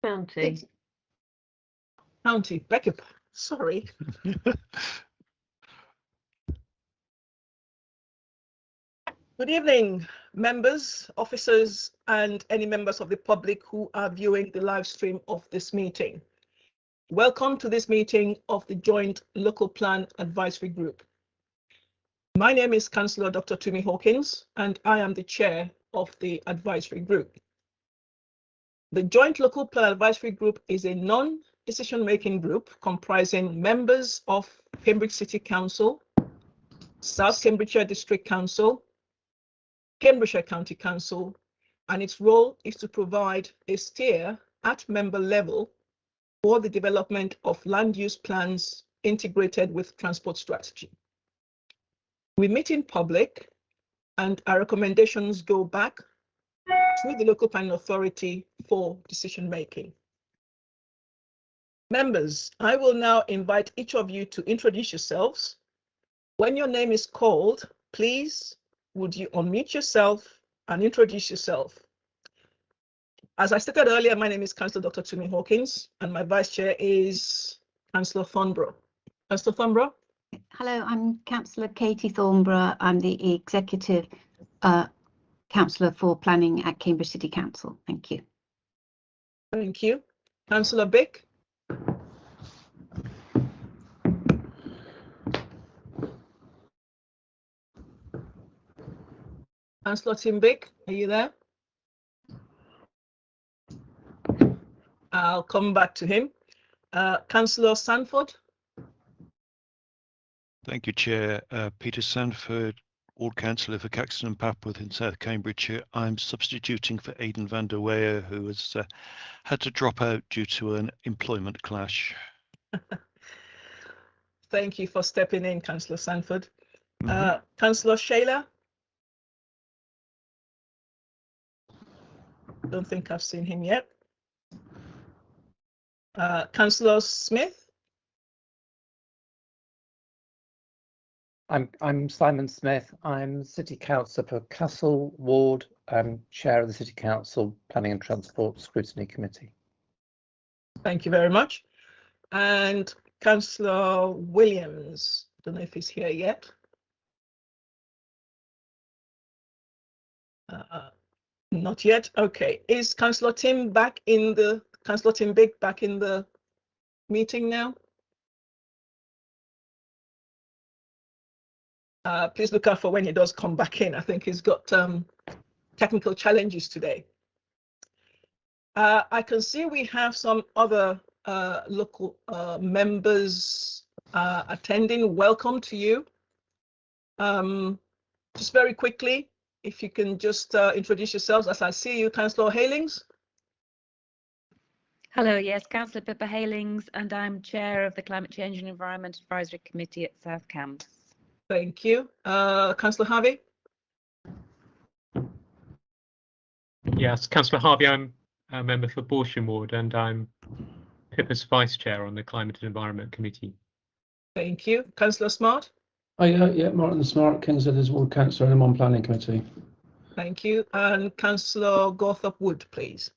County. County, beg your pardon, sorry. Good evening, members, officers, and any members of the public who are viewing the live stream of this meeting. Welcome to this meeting of the Joint Local Plan Advisory Group. My name is Councillor Dr. Tumi Hawkins, and I am the chair of the advisory group. The Joint Local Plan Advisory Group is a non-decision-making group comprising members of Cambridge City Council, South Cambridgeshire District Council, Cambridgeshire County Council, and its role is to provide a steer at member level for the development of land use plans integrated with transport strategy. We meet in public and our recommendations go back to the local planning authority for decision making. Members, I will now invite each of you to introduce yourselves. When your name is called, please would you unmute yourself and introduce yourself. As I stated earlier, my name is Councillor Dr. Tumi Hawkins and my vice chair is Councillor Thornborough. Councillor Thornborough? Hello, I'm Councillor Katie Thornborough. I'm the Executive Councillor for Planning at Cambridge City Council. Thank you. Thank you. Councillor Bick? Councillor Tim Bick, are you there? I'll come back to him. Councillor Sanford? Thank you, Chair. Peter Sanford, Ward Councillor for Caxton and Papworth in South Cambridgeshire. I'm substituting for Aidan van der Weyer, who has had to drop out due to an employment clash. Thank you for stepping in, Councillor Sanford. Councillor Shayla? Don't think I've seen him yet. Councillor Smith? I'm Simon Smith. I'm City Councillor for Castle Ward and Chair of the City Council Planning and Transport Scrutiny Committee. Thank you very much. And Councillor Williams, I don't know if he's here yet. Not yet. Okay. Is Councillor Tim back in the Councillor Tim Big back in the meeting now? Please look out for when he does come back in. I think he's got technical challenges today. I can see we have some other local members attending. Welcome to you. Just very quickly, if you can just introduce yourselves as I see you, Councillor Halings. Hello, yes, Councillor Pippa Halings, and I'm Chair of the Climate Change and Environment Advisory Committee at South Cambs. Thank you. Councillor Harvey? Yes, Councillor Harvey, I'm a member for Borsham Ward and I'm Pippa's Vice Chair on the Climate and Environment Committee. Thank you. Councillor Smart? Yeah, Martin Smart, Kings Edwards Ward Councillor and I'm on Planning Committee. Thank you. And Councillor Gawthorpe Wood, please.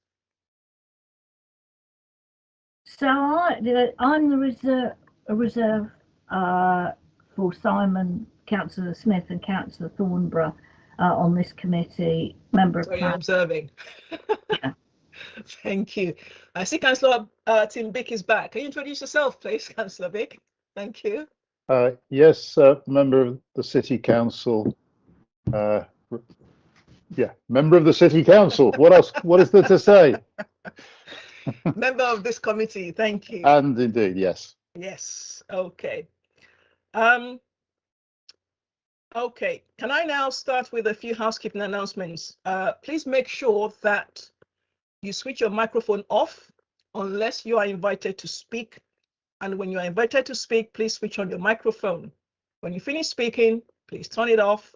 So I'm the reserve for Simon, Councillor Smith and Councillor Thornborough on this committee, member of So you're observing. Yeah. Thank you. I see Councillor Tim Bick is back. Can you introduce yourself, please, Councillor Bick? Thank you. Yes, member of the City Council. Yeah, member of the City Council. What else? What is there to say? Member of this committee. Thank you. And indeed, yes. Yes. Okay. Okay. Can I now start with a few housekeeping announcements? Please make sure that you switch your microphone off unless you are invited to speak. And when you are invited to speak, please switch on your microphone. When you finish speaking, please turn it off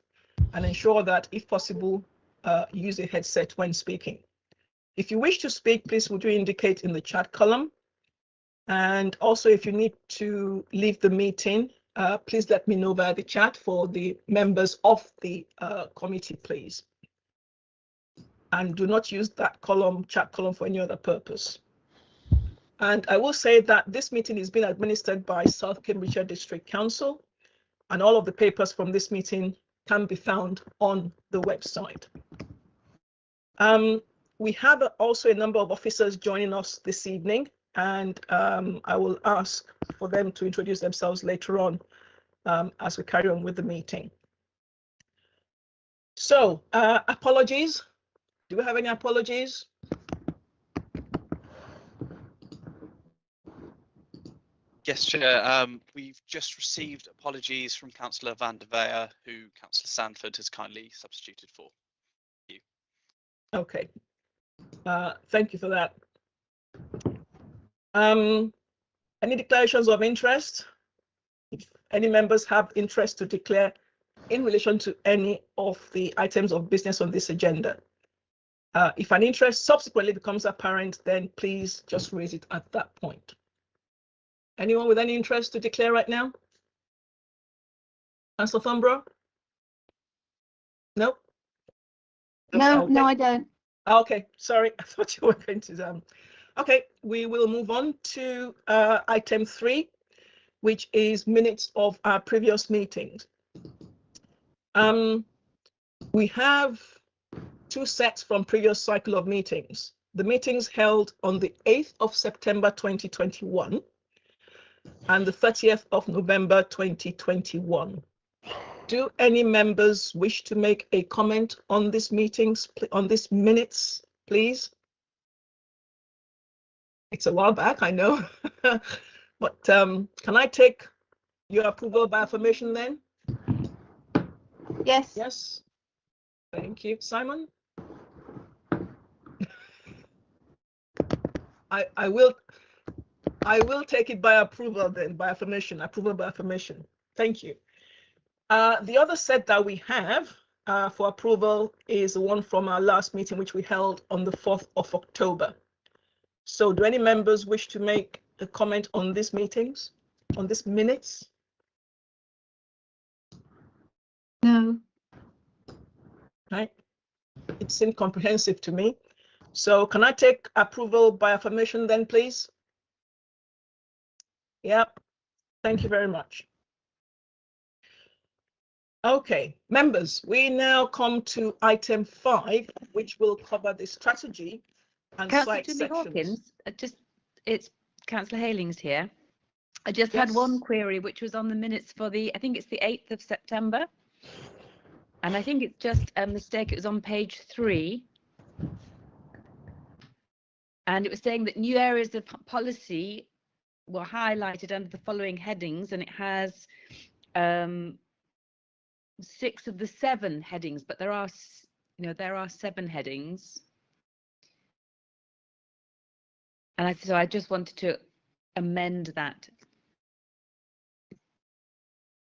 and ensure that, if possible, use a headset when speaking. If you wish to speak, please would you indicate in the chat column. And also, if you need to leave the meeting, please let me know via the chat for the members of the committee, please. And do not use that column, chat column, for any other purpose. And I will say that this meeting is being administered by South Cambridgeshire District Council, and all of the papers from this meeting can be found on the website. We have also a number of officers joining us this evening, and I will ask for them to introduce themselves later on as we carry on with the meeting. So, apologies. Do we have any apologies? Yes, Chair. We've just received apologies from Councillor van der Veer, who Councillor Sanford has kindly substituted for. Thank you. Okay. Thank you for that. Any declarations of interest? If any members have interest to declare in relation to any of the items of business on this agenda. If an interest subsequently becomes apparent, then please just raise it at that point. Anyone with any interest to declare right now? Councillor Thornborough? No? No, Okay. no, I don't. Okay, sorry, I thought you were going to. Okay, we will move on to item 3, which is minutes of our previous meetings. We have 2 sets from previous cycle of meetings. The meetings held on the 8th of September 2021 and the 30th of November 2021. Do any members wish to make a comment on this meetings, on this minutes, please? It's a while back, I know, but can I take your approval by affirmation then? Yes. Yes. Thank you. Simon? I will take it by approval then, by affirmation, approval by affirmation. Thank you. The other set that we have for approval is the one from our last meeting, which we held on the 4th of October. So do any members wish to make a comment on these meetings, on these minutes? No. Right. It seemed comprehensive to me. So can I take approval by affirmation then, please? Yep. Thank you very much. Okay, members, we now come to item 5, which will cover the strategy and site sections. Hawkins, it's Councillor Halings here. I just had one query, which was on the minutes for I think it's the 8th of September. And I think it's just a mistake. It was on page 3. And it was saying that new areas of policy were highlighted under the following headings, and it has 6 of the 7 headings, but there are 7 headings. And so I just wanted to amend that.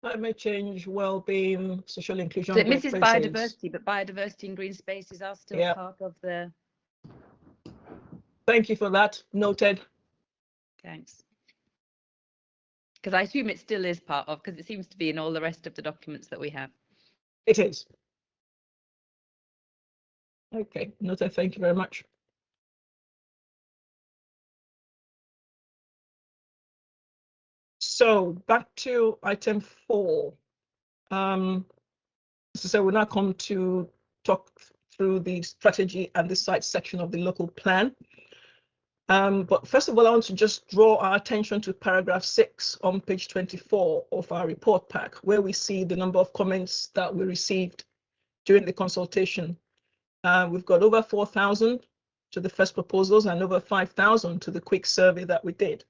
Climate change, well-being, social inclusion. So it misses biodiversity, but biodiversity and green spaces are still part of the. Thank you for that. Noted. Thanks. Because I assume it still is part of, because it seems to be in all the rest of the documents that we have. It is. Okay, noted. Thank you very much. So back to item 4. So we'll now come to talk through the strategy and the site section of the local plan. But first of all, I want to just draw our attention to paragraph 6 on page 24 of our report pack, where we see the number of comments that we received during the consultation. We've got over 4,000 to the first proposals and over 5,000 to the quick survey that we did.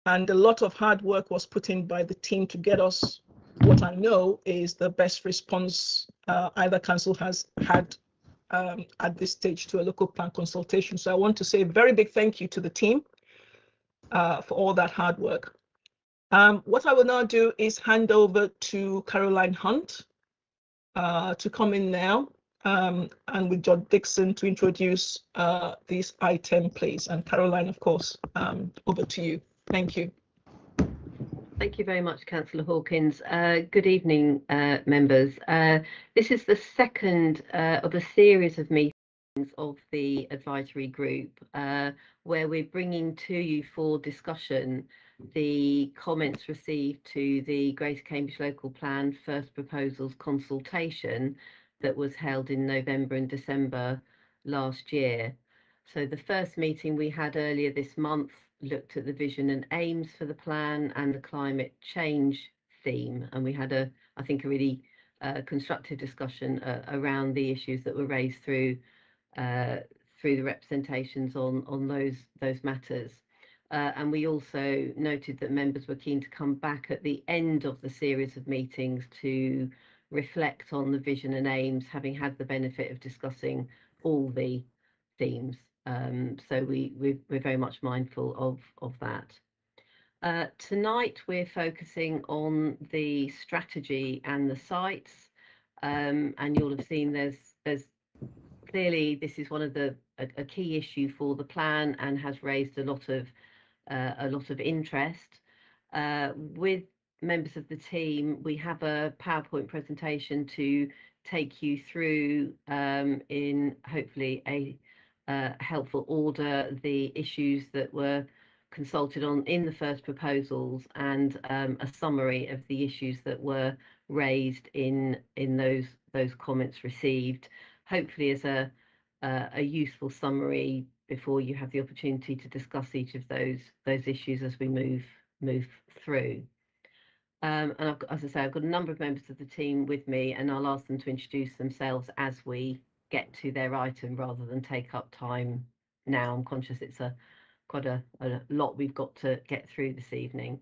And a lot of hard work was put in by the team to get us what I know is the best response either council has had at this stage to a local plan consultation. So I want to say a very big thank you to the team for all that hard work. What I will now do is hand over to Caroline Hunt to come in now and with John Dixon to introduce this item, please. And Caroline, of course, over to you. Thank you. Thank you very much, Councillor Hawkins. Good evening, members. This is the second of a series of meetings meetings of the advisory group, where we're bringing to you for discussion the comments received to the Greater Cambridge Local Plan First Proposals consultation that was held in November and December last year. So the first meeting we had earlier this month looked at the vision and aims for the plan and the climate change theme, and we had I think a really constructive discussion around the issues that were raised through the representations on those matters. And we also noted that members were keen to come back at the end of the series of meetings to reflect on the vision and aims, having had the benefit of discussing all the themes. So we're very much mindful of that. Tonight we're focusing on the strategy and the sites, and you'll have seen there's clearly this is one of a key issue for the plan and has raised a lot of interest. With members of the team, we have a PowerPoint presentation to take you through in hopefully a helpful order the issues that were consulted on in the first proposals, and a summary of the issues that were raised in those comments received, hopefully as a useful summary before you have the opportunity to discuss each of those issues as we move through. And as I say, I've got a number of members of the team with me, and I'll ask them to introduce themselves as we get to their item rather than take up time now. I'm conscious it's quite a lot we've got to get through this evening.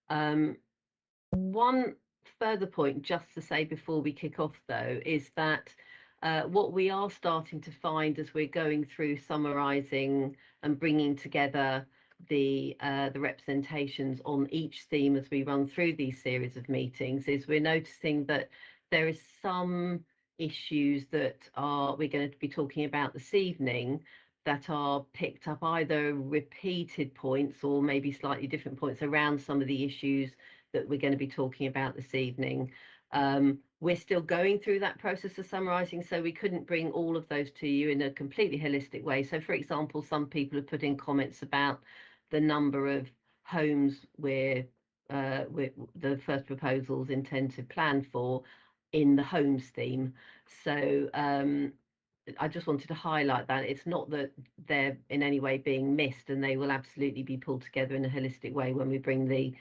One further point just to say before we kick off, though, is that what we are starting to find as we're going through summarising and bringing together the representations on each theme as we run through these series of meetings is we're noticing that there is some issues that we're going to be talking about this evening that are picked up, either repeated points or maybe slightly different points around some of the issues that we're going to be talking about this evening. We're still going through that process of summarising, so we couldn't bring all of those to you in a completely holistic way. So, for example, some people have put in comments about the number of homes where the first proposals intend to plan for in the homes theme. So I just wanted to highlight that it's not that they're in any way being missed, and they will absolutely be pulled together in a holistic way when we bring the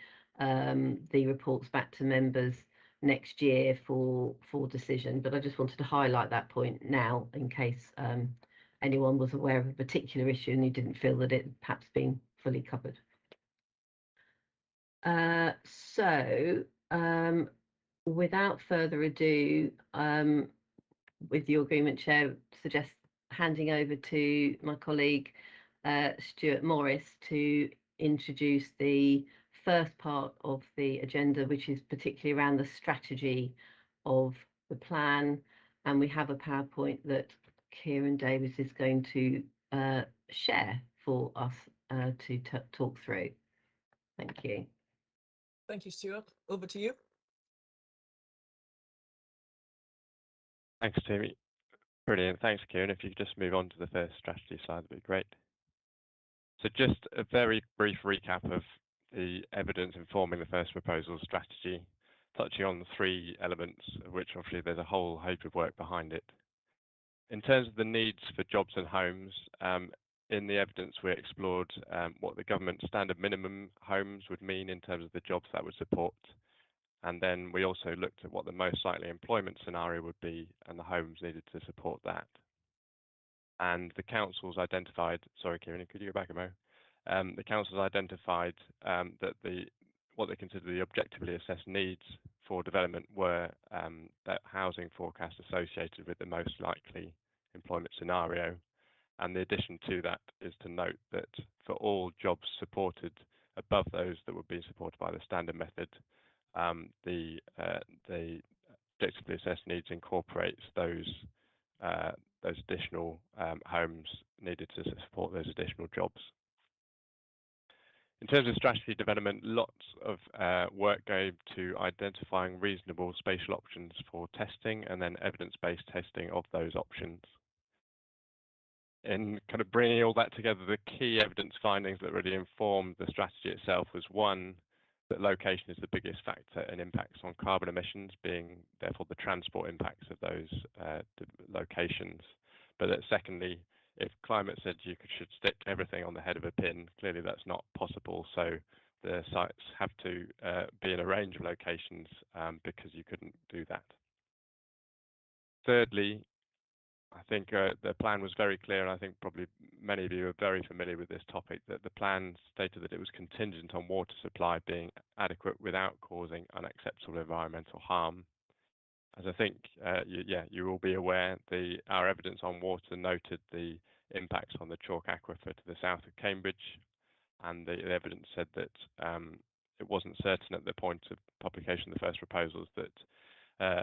reports back to members next year for decision. But I just wanted to highlight that point now in case anyone was aware of a particular issue and you didn't feel that it perhaps been fully covered. So without further ado, with your agreement, Chair, suggest handing over to my colleague Stuart Morris to introduce the first part of the agenda, which is particularly around the strategy of the plan. And we have a PowerPoint that Kieran Davis is going to share for us to talk through. Thank you. Thank you, Stuart. Over to you. Thanks, Timmy. Brilliant. Thanks, Kieran. If you could just move on to the first strategy slide, that'd be great. So just a very brief recap of the evidence informing the first proposal strategy, touching on the three elements, of which obviously there's a whole hope of work behind it. In terms of the needs for jobs and homes, in the evidence we explored what the government standard minimum homes would mean in terms of the jobs that would support. And then we also looked at what the most likely employment scenario would be and the homes needed to support that. And the councils identified, sorry, Kieran, could you go back a moment? The councils identified that what they consider the objectively assessed needs for development were that housing forecast associated with the most likely employment scenario. And the addition to that is to note that for all jobs supported above those that would be supported by the standard method, the objectively assessed needs incorporates those additional homes needed to support those additional jobs. In terms of strategy development, lots of work going to identifying reasonable spatial options for testing and then evidence-based testing of those options. in kind of bringing all that together, the key evidence findings that really informed the strategy itself was, one, that location is the biggest factor in impacts on carbon emissions, being therefore the transport impacts of those locations. But that secondly, if climate said you should stick everything on the head of a pin, clearly that's not possible. So the sites have to be in a range of locations because you couldn't do that. Thirdly, I think the plan was very clear, and I think probably many of you are very familiar with this topic, that the plan stated that it was contingent on water supply being adequate without causing unacceptable environmental harm. As I think you will be aware, our evidence on water noted the impacts on the chalk aquifer to the south of Cambridge, and the evidence said that it wasn't certain at the point of publication of the first proposals that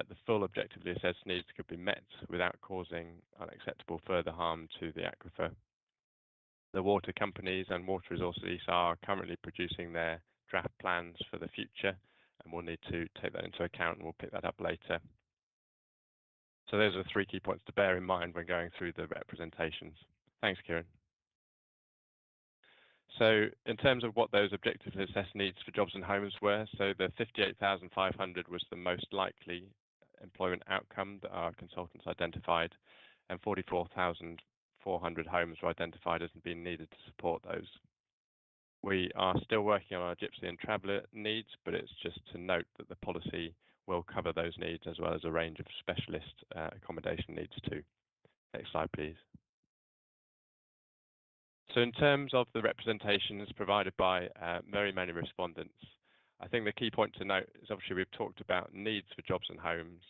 the full objectively assessed needs could be met without causing unacceptable further harm to the aquifer. The water companies and Water Resources are currently producing their draft plans for the future, and we'll need to take that into account, and we'll pick that up later. So those are 3 key points to bear in mind when going through the representations. Thanks, Kieran. So in terms of what those objectively assessed needs for jobs and homes were, so the 58,500 was the most likely employment outcome that our consultants identified, and 44,400 homes were identified as being needed to support those. We are still working on our gypsy and traveller needs, but it's just to note that the policy will cover those needs as well as a range of specialist accommodation needs too. Next slide, please. So in terms of the representations provided by very many respondents, I think the key point to note is obviously we've talked about needs for jobs and homes.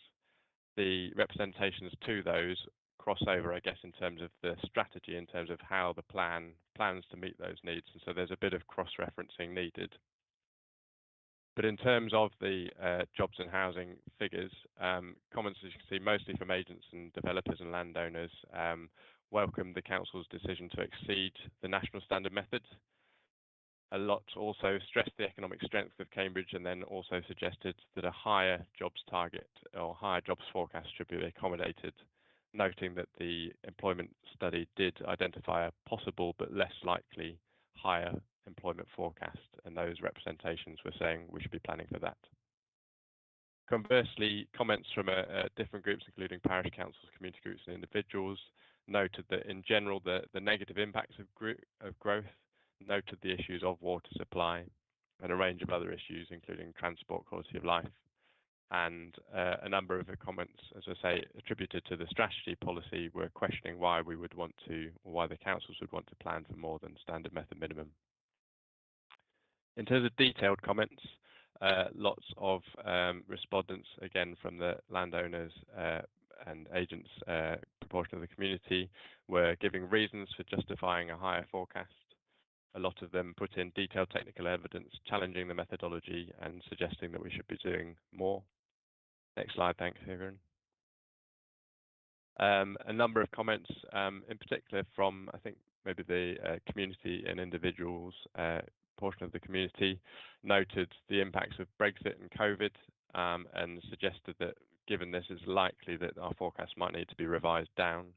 The representations to those crossover, I guess, in terms of the strategy, in terms of how the plan plans to meet those needs. And so there's a bit of cross-referencing needed. But in terms of the jobs and housing figures, comments, as you can see, mostly from agents and developers and landowners, welcomed the council's decision to exceed the national standard method. A lot also stressed the economic strength of Cambridge, and then also suggested that a higher jobs target or higher jobs forecast should be accommodated, noting that the employment study did identify a possible but less likely higher employment forecast, and those representations were saying we should be planning for that. Conversely, comments from different groups, including parish councils, community groups and individuals, noted that in general the negative impacts of growth, noted the issues of water supply and a range of other issues, including transport, quality of life, and a number of the comments, as I say, attributed to the strategy policy were questioning why we would want to, or why the councils would want to plan for more than standard method minimum. In terms of detailed comments, lots of respondents, again from the landowners and agents proportion of the community, were giving reasons for justifying a higher forecast. A lot of them put in detailed technical evidence challenging the methodology and suggesting that we should be doing more. Next slide, thanks, Kieran. A number of comments, in particular from, I think, maybe the community and individuals portion of the community, noted the impacts of Brexit and COVID, and suggested that given this is likely that our forecast might need to be revised down.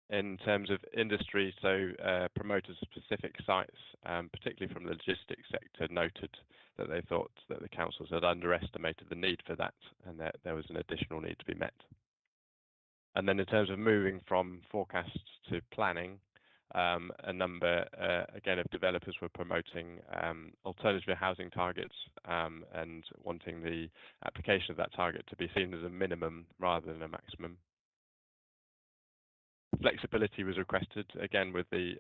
In terms of industry, so promoters of specific sites, particularly from the logistics sector, noted that they thought that the councils had underestimated the need for that, and that there was an additional need to be met. And then in terms of moving from forecasts to planning, a number, again, of developers were promoting alternative housing targets and wanting the application of that target to be seen as a minimum rather than a maximum. Flexibility was requested, again, with the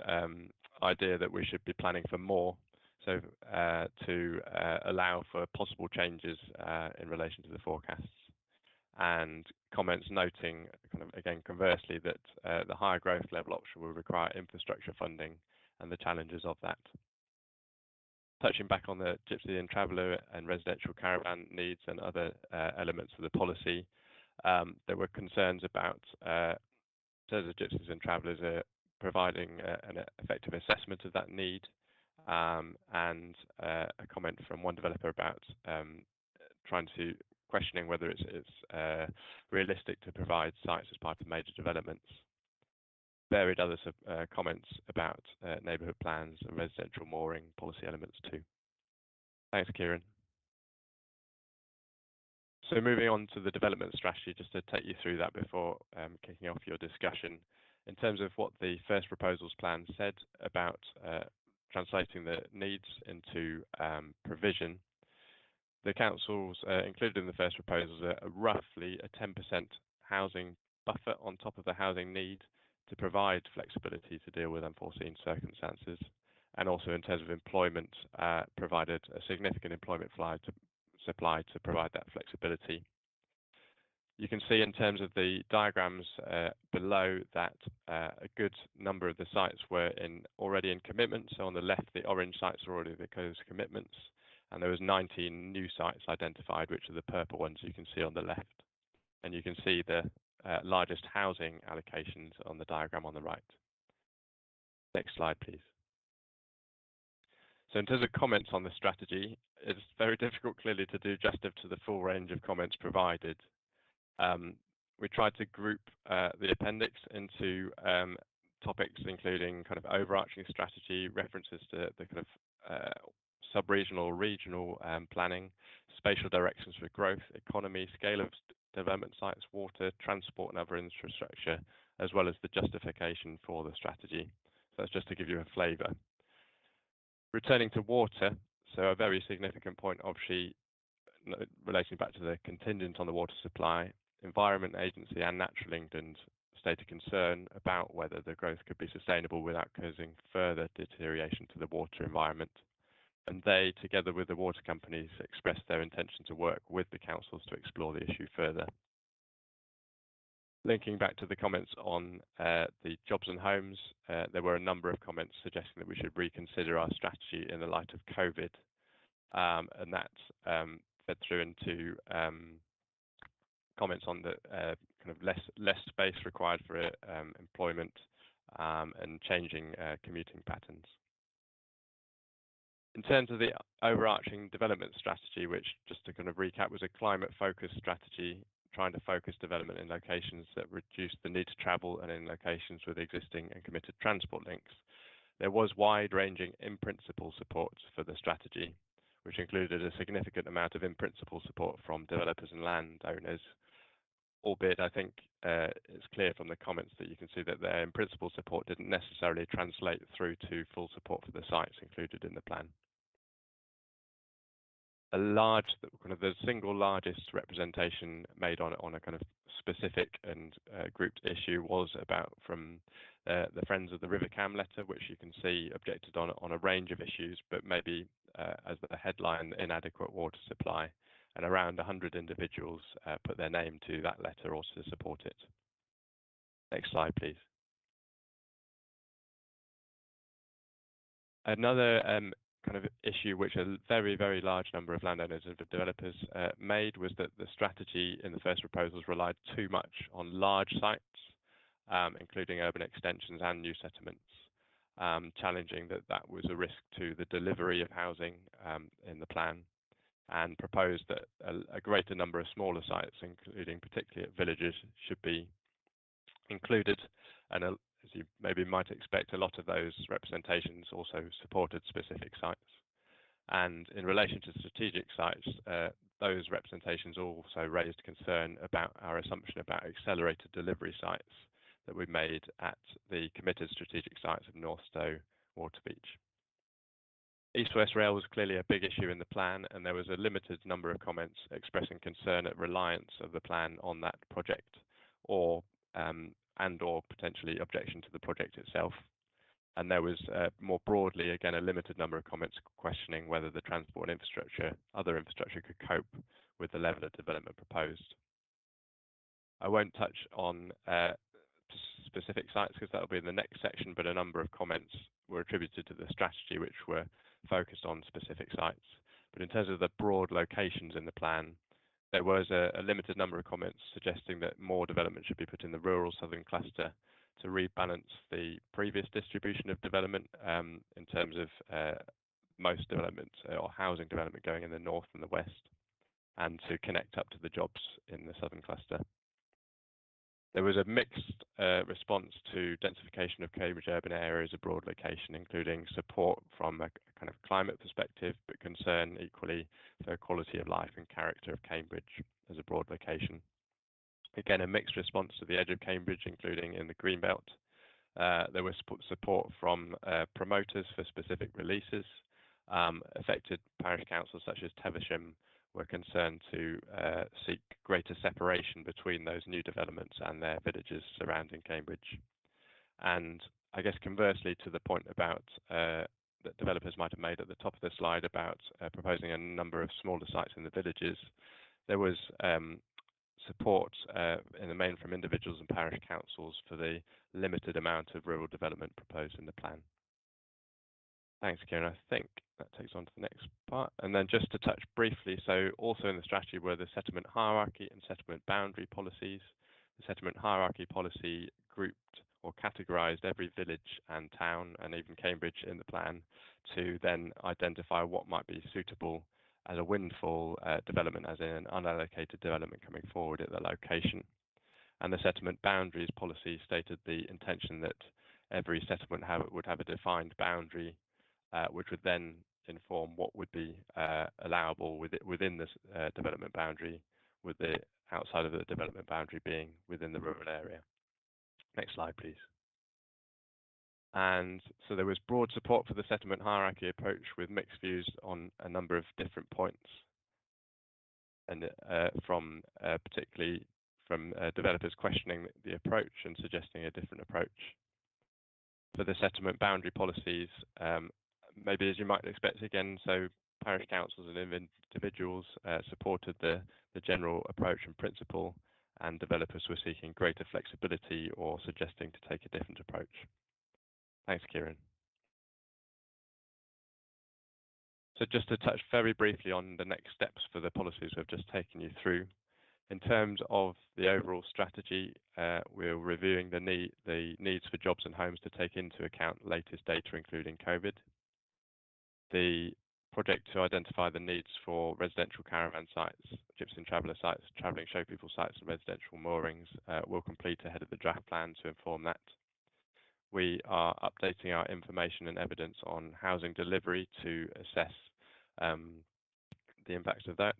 idea that we should be planning for more, so to allow for possible changes in relation to the forecasts. And comments noting, kind of again, conversely, that the higher growth level option will require infrastructure funding and the challenges of that. Touching back on the gypsy and traveller and residential caravan needs and other elements of the policy, there were concerns about the gypsies and travellers are providing an effective assessment of that need, and a comment from one developer about questioning whether it's realistic to provide sites as part of major developments. varied other comments about neighbourhood plans and residential mooring policy elements too. Thanks, Kieran. So moving on to the development strategy, just to take you through that before kicking off your discussion. In terms of what the first proposals plan said about translating the needs into provision, the councils included in the first proposals are roughly a 10% housing buffer on top of the housing need to provide flexibility to deal with unforeseen circumstances, and also in terms of employment, provided a significant employment supply to provide that flexibility. You can see in terms of the diagrams below that a good number of the sites were already in commitment. So on the left, the orange sites are already those commitments, and there was 19 new sites identified, which are the purple ones you can see on the left. And you can see the largest housing allocations on the diagram on the right. Next slide, please. So in terms of comments on the strategy, it's very difficult clearly to do justice to the full range of comments provided. We tried to group the appendix into topics including kind of overarching strategy, references to the kind of sub-regional, regional planning, spatial directions for growth, economy, scale of development sites, water, transport and other infrastructure, as well as the justification for the strategy. So that's just to give you a flavour. Returning to water, so a very significant point obviously relating back to the contingent on the water supply, Environment Agency and Natural England stated concern about whether the growth could be sustainable without causing further deterioration to the water environment. And they, together with the water companies, expressed their intention to work with the councils to explore the issue further. Linking back to the comments on the jobs and homes, there were a number of comments suggesting that we should reconsider our strategy in the light of COVID, and that fed through into comments on the kind of less space required for employment and changing commuting patterns. In terms of the overarching development strategy, which, just to kind of recap, was a climate-focused strategy, trying to focus development in locations that reduce the need to travel and in locations with existing and committed transport links. There was wide-ranging in-principle support for the strategy, which included a significant amount of in-principle support from developers and landowners, albeit I think it's clear from the comments that you can see that their in-principle support didn't necessarily translate through to full support for the sites included in the plan. The single largest representation made on a kind of specific and grouped issue was from the Friends of the River Cam letter, which you can see objected on a range of issues, but maybe as the headline, inadequate water supply, and around 100 individuals put their name to that letter or to support it. Next slide, please. Another kind of issue which a very, very large number of landowners and developers made was that the strategy in the first proposals relied too much on large sites, including urban extensions and new settlements, challenging that was a risk to the delivery of housing in the plan, and proposed that a greater number of smaller sites, including particularly at villages, should be included. And as you maybe might expect, a lot of those representations also supported specific sites. And in relation to strategic sites, those representations also raised concern about our assumption about accelerated delivery sites that we made at the committed strategic sites of North Stowe, Waterbeach. East-West Rail was clearly a big issue in the plan, and there was a limited number of comments expressing concern at reliance of the plan on that project, or potentially objection to the project itself. And there was more broadly, again, a limited number of comments questioning whether the transport infrastructure, other infrastructure, could cope with the level of development proposed. I won't touch on specific sites because that will be in the next section, but a number of comments were attributed to the strategy which were focused on specific sites. But in terms of the broad locations in the plan, there was a limited number of comments suggesting that more development should be put in the rural southern cluster to rebalance the previous distribution of development in terms of most development or housing development going in the north and the west, and to connect up to the jobs in the southern cluster. There was a mixed response to densification of Cambridge urban area as a broad location, including support from a kind of climate perspective, but concern equally for quality of life and character of Cambridge as a broad location. Again, a mixed response to the edge of Cambridge, including in the Greenbelt. There was support from promoters for specific releases. Affected parish councils such as Teversham were concerned to seek greater separation between those new developments and their villages surrounding Cambridge. And I guess conversely to the point about that developers might have made at the top of the slide about proposing a number of smaller sites in the villages, there was support in the main from individuals and parish councils for the limited amount of rural development proposed in the plan. Thanks, Kieran. I think that takes on to the next part. And then just to touch briefly, so also in the strategy were the settlement hierarchy and settlement boundary policies. The settlement hierarchy policy grouped or categorized every village and town and even Cambridge in the plan to then identify what might be suitable as a windfall development, as in an unallocated development coming forward at the location. And the settlement boundaries policy stated the intention that every settlement would have a defined boundary, which would then inform what would be allowable within this development boundary, with the outside of the development boundary being within the rural area. Next slide, please. And so there was broad support for the settlement hierarchy approach with mixed views on a number of different points, and particularly from developers questioning the approach and suggesting a different approach. For the settlement boundary policies, maybe as you might expect again, so parish councils and individuals supported the general approach and principle, and developers were seeking greater flexibility or suggesting to take a different approach. Thanks, Kieran. So just to touch very briefly on the next steps for the policies we've just taken you through. In terms of the overall strategy, we're reviewing the needs for jobs and homes to take into account latest data, including COVID. The project to identify the needs for residential caravan sites, gypsy and traveller sites, travelling show people sites and residential moorings will complete ahead of the draft plan to inform that. We are updating our information and evidence on housing delivery to assess the impacts of that.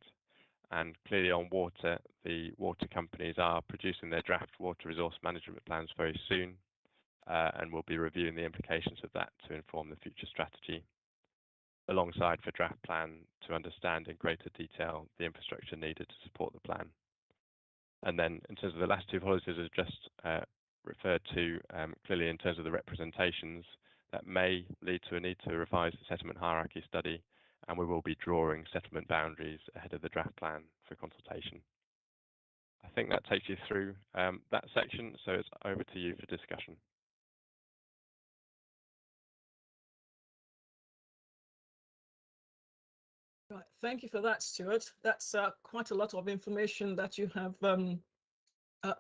And clearly on water, the water companies are producing their draft water resource management plans very soon, and we'll be reviewing the implications of that to inform the future strategy, alongside for draft plan to understand in greater detail the infrastructure needed to support the plan. And then in terms of the last two policies as just referred to, clearly in terms of the representations, that may lead to a need to revise the settlement hierarchy study, and we will be drawing settlement boundaries ahead of the draft plan for consultation. I think that takes you through that section, so it's over to you for discussion. Right, thank you for that, Stuart. That's quite a lot of information that you have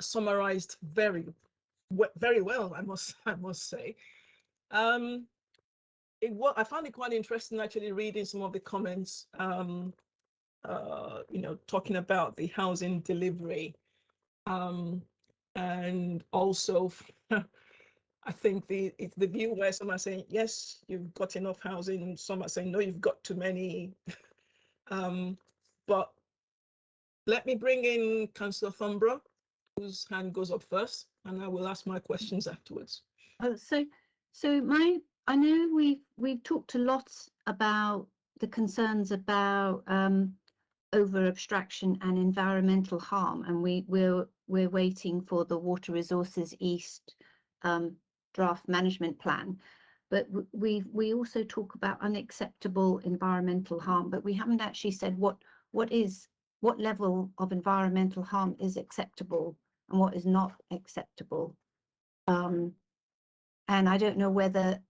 summarized very well, I must say. I found it quite interesting actually reading some of the comments, talking about the housing delivery, and also I think it's the view where some are saying yes, you've got enough housing, and some are saying no, you've got too many. But let me bring in Councillor Thornborough, whose hand goes up first, and I will ask my questions afterwards. I know we've talked a lot about the concerns about over abstraction and environmental harm, and we're waiting for the Water Resources East draft management plan. But we also talk about unacceptable environmental harm, but we haven't actually said what level of environmental harm is acceptable and what is not acceptable. And I don't know whether,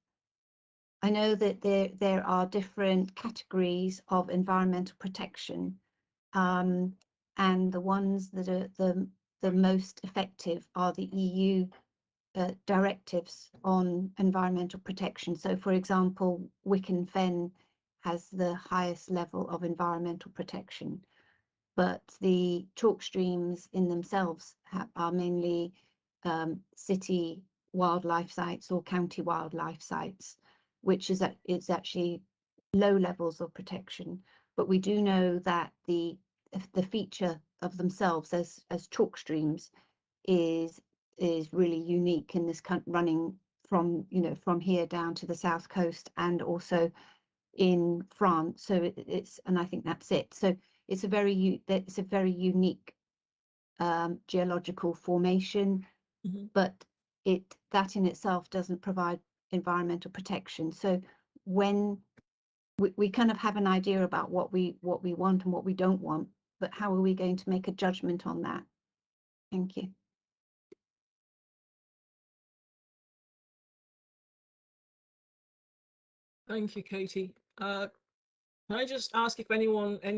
I know that there are different categories of environmental protection, and the ones that are the most effective are the EU directives on environmental protection. So, for example, Wicken Fen has the highest level of environmental protection, but the chalk streams in themselves are mainly city wildlife sites or county wildlife sites, which is it's actually low levels of protection. But we do know that the feature of themselves as chalk streams is really unique in this country, running from from here down to the south coast and also in France. So it's, and I think that's it. So it's a very unique geological formation, but that in itself doesn't provide environmental protection. So when we kind of have an idea about what we want and what we don't want, but how are we going to make a judgment on that? Thank you. Thank you, Katie. Can I just ask if any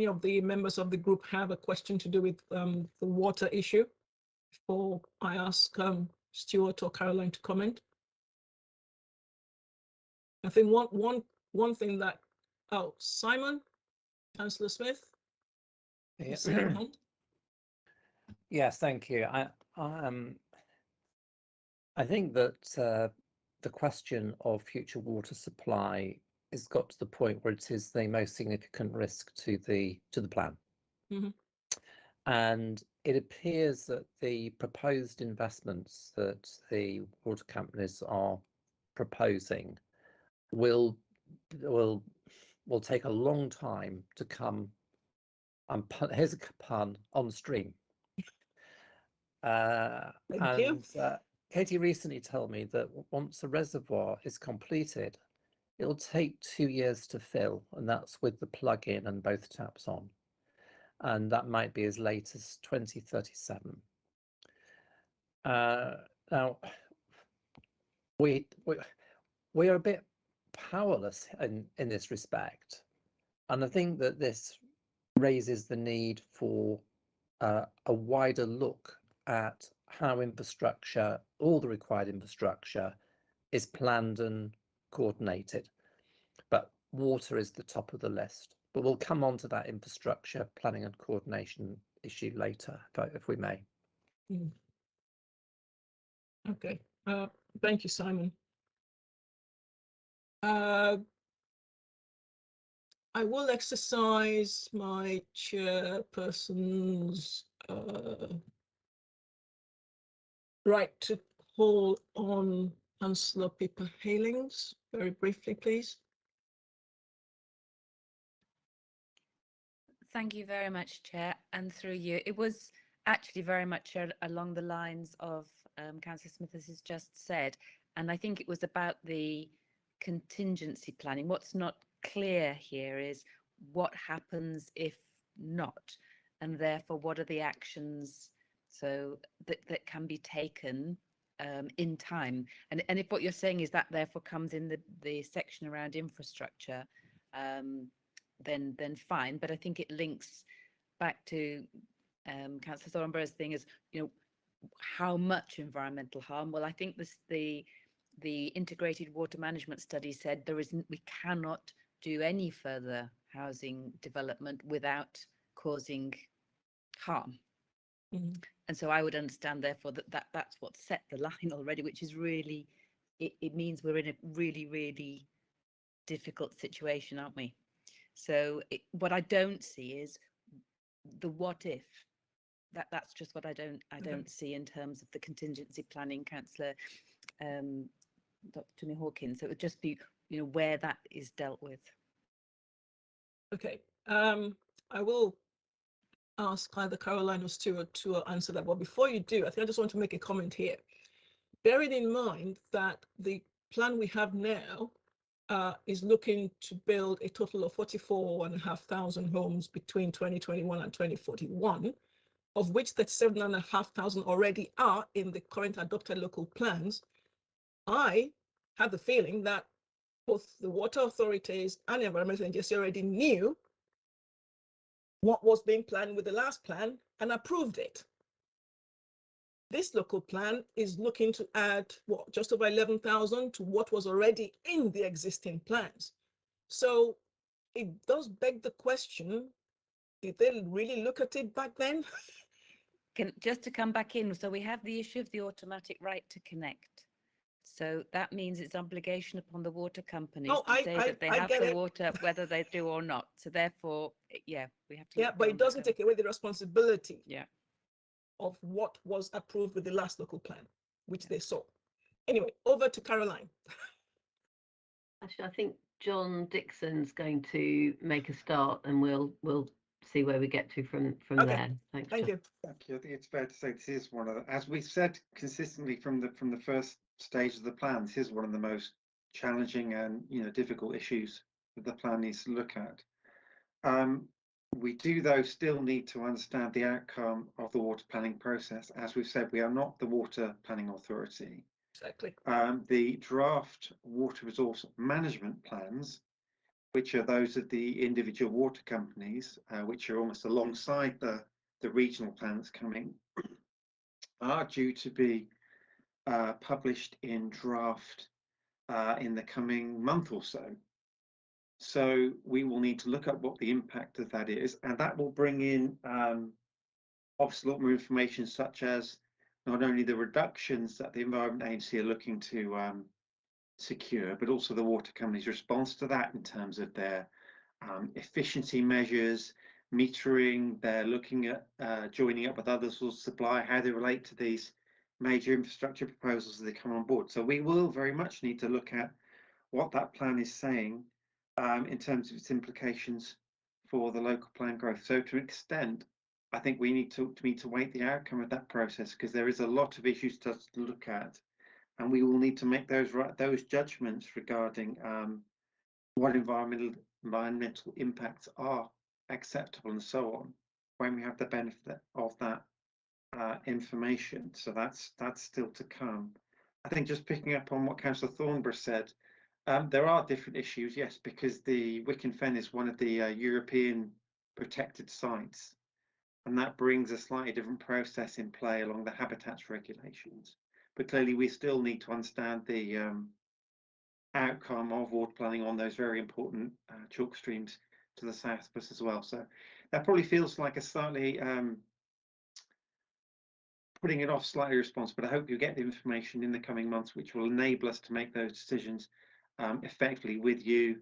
of the members of the group have a question to do with the water issue before I ask Stuart or Caroline to comment? I think one thing that, Simon, Councillor Smith. Yes, thank you. I think that the question of future water supply has got to the point where it is the most significant risk to the plan. And it appears that the proposed investments that the water companies are proposing will take a long time to come, here's a pun, on stream. Katie recently told me that once a reservoir is completed, it'll take 2 years to fill, and that's with the plug-in and both taps on. And that might be as late as 2037. Now, we are a bit powerless in this respect. And I think that this raises the need for a wider look at how infrastructure, all the required infrastructure, is planned and coordinated. But water is the top of the list. But we'll come on to that infrastructure planning and coordination issue later, if we may. Okay, thank you, Simon. I will exercise my chairperson's right to call on Councillor Pippa Heylings very briefly, please. Thank you very much, Chair, and through you. It was actually very much along the lines of Councillor Smith has just said, and I think it was about the contingency planning. What's not clear here is what happens if not, and therefore what are the actions so that can be taken in time. And if what you're saying is that therefore comes in the section around infrastructure, then fine. But I think it links back to Councillor Thornborough's thing is, how much environmental harm? Well, I think the integrated water management study said we cannot do any further housing development without causing harm. And so I would understand therefore that's what set the line already, which is really, it means we're in a really, really difficult situation, aren't we? So what I don't see is the what if. That's just what I don't see in terms of the contingency planning, Councillor Dr. Tony Hawkins. So it would just be, where that is dealt with. Okay, I will ask either Caroline or Stuart to answer that. But before you do, I think I just want to make a comment here. Bearing in mind that the plan we have now is looking to build a total of 44,500 homes between 2021 and 2041, of which 37,500 already are in the current adopted local plans. I have the feeling that both the water authorities and the environmental agency already knew what was being planned with the last plan and approved it. This local plan is looking to add just over 11,000 to what was already in the existing plans. So it does beg the question, did they really look at it back then? just to come back in, so we have the issue of the automatic right to connect. So that means it's obligation upon the water companies to say that they have the water, whether they do or not. So therefore, yeah, we have to. Yeah, but it doesn't take away the responsibility. Yeah. Of what was approved with the last local plan, which they saw. Anyway, over to Caroline. Actually, I think John Dixon's going to make a start, and we'll see where we get to from there. Thanks. Thank you. Thank you. I think it's fair to say this is one of the, as we've said consistently from the first stage of the plan, this is one of the most challenging and difficult issues that the plan needs to look at. We do, though, still need to understand the outcome of the water planning process. As we've said, we are not the water planning authority. Exactly. The draft water resource management plans, which are those of the individual water companies, which are almost alongside the regional plan that's coming, are due to be published in draft in the coming month or so. So we will need to look at what the impact of that is, and that will bring in obviously a lot more information, such as not only the reductions that the Environment Agency are looking to secure, but also the water company's response to that in terms of their efficiency measures, metering. They're looking at joining up with other sources of supply, how they relate to these major infrastructure proposals as they come on board. So we will very much need to look at what that plan is saying in terms of its implications for the local plan growth. So to an extent, I think we need to wait the outcome of that process, because there is a lot of issues to look at, and we will need to make those judgments regarding what environmental impacts are acceptable and so on when we have the benefit of that information. So that's still to come. I think just picking up on what Councillor Thornborough said, there are different issues, yes, because the Wicken Fen is one of the European protected sites, and that brings a slightly different process in play along the habitats regulations. But clearly we still need to understand the outcome of water planning on those very important chalk streams to the south of us as well. So that probably feels like a slightly putting it off slightly response, but I hope you get the information in the coming months which will enable us to make those decisions effectively with you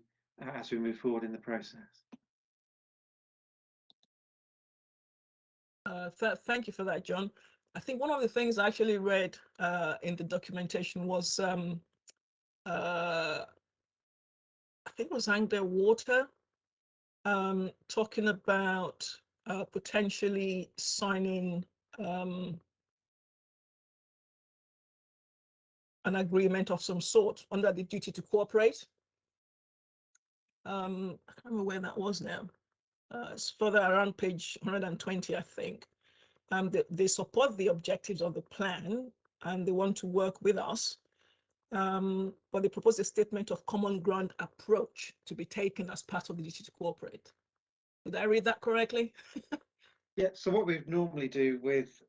as we move forward in the process. Thank you for that, John. I think one of the things I actually read in the documentation was I think it was Anglia Water talking about potentially signing an agreement of some sort under the duty to cooperate. I can't remember where that was now. It's further around page 120, I think. They support the objectives of the plan and they want to work with us, but they propose a statement of common ground approach to be taken as part of the duty to cooperate. Did I read that correctly? Yeah, so what we normally do with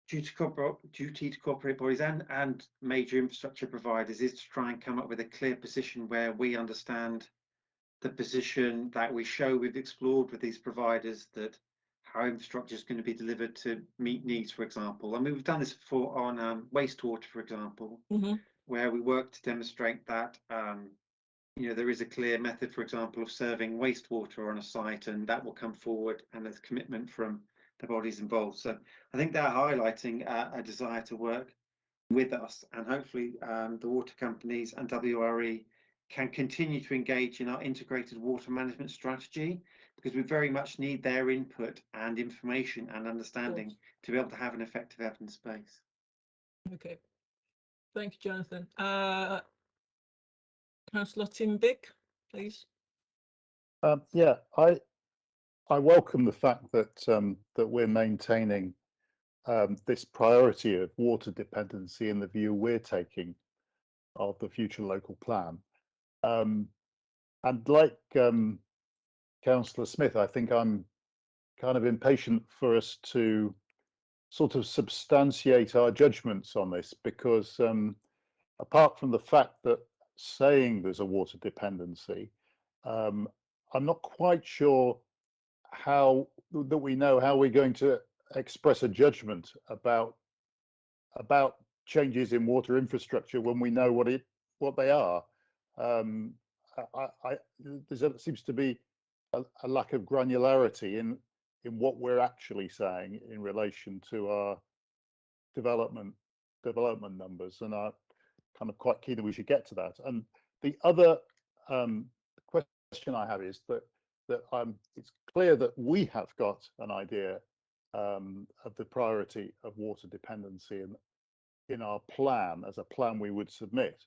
duty to cooperate bodies and major infrastructure providers is to try and come up with a clear position where we understand the position that we show we've explored with these providers, that how infrastructure is going to be delivered to meet needs, for example. I mean, we've done this before on wastewater, for example, where we work to demonstrate that there is a clear method, for example, of serving wastewater on a site, and that will come forward, and there's commitment from the bodies involved. So I think they're highlighting a desire to work with us, and hopefully the water companies and WRE can continue to engage in our integrated water management strategy, because we very much need their input and information and understanding to be able to have an effective evidence base. Okay, thank you, Jonathan. Councillor Tim Bick, please. Yeah, I welcome the fact that that we're maintaining this priority of water dependency in the view we're taking of the future local plan. And like Councillor Smith, I think I'm kind of impatient for us to sort of substantiate our judgments on this, because apart from the fact that saying there's a water dependency, I'm not quite sure how that we know how we're going to express a judgment about changes in water infrastructure when we know what they are. There seems to be a lack of granularity in what we're actually saying in relation to our development numbers, and I'm kind of quite keen that we should get to that. And the other question I have is that it's clear that we have got an idea of the priority of water dependency in our plan, as a plan we would submit.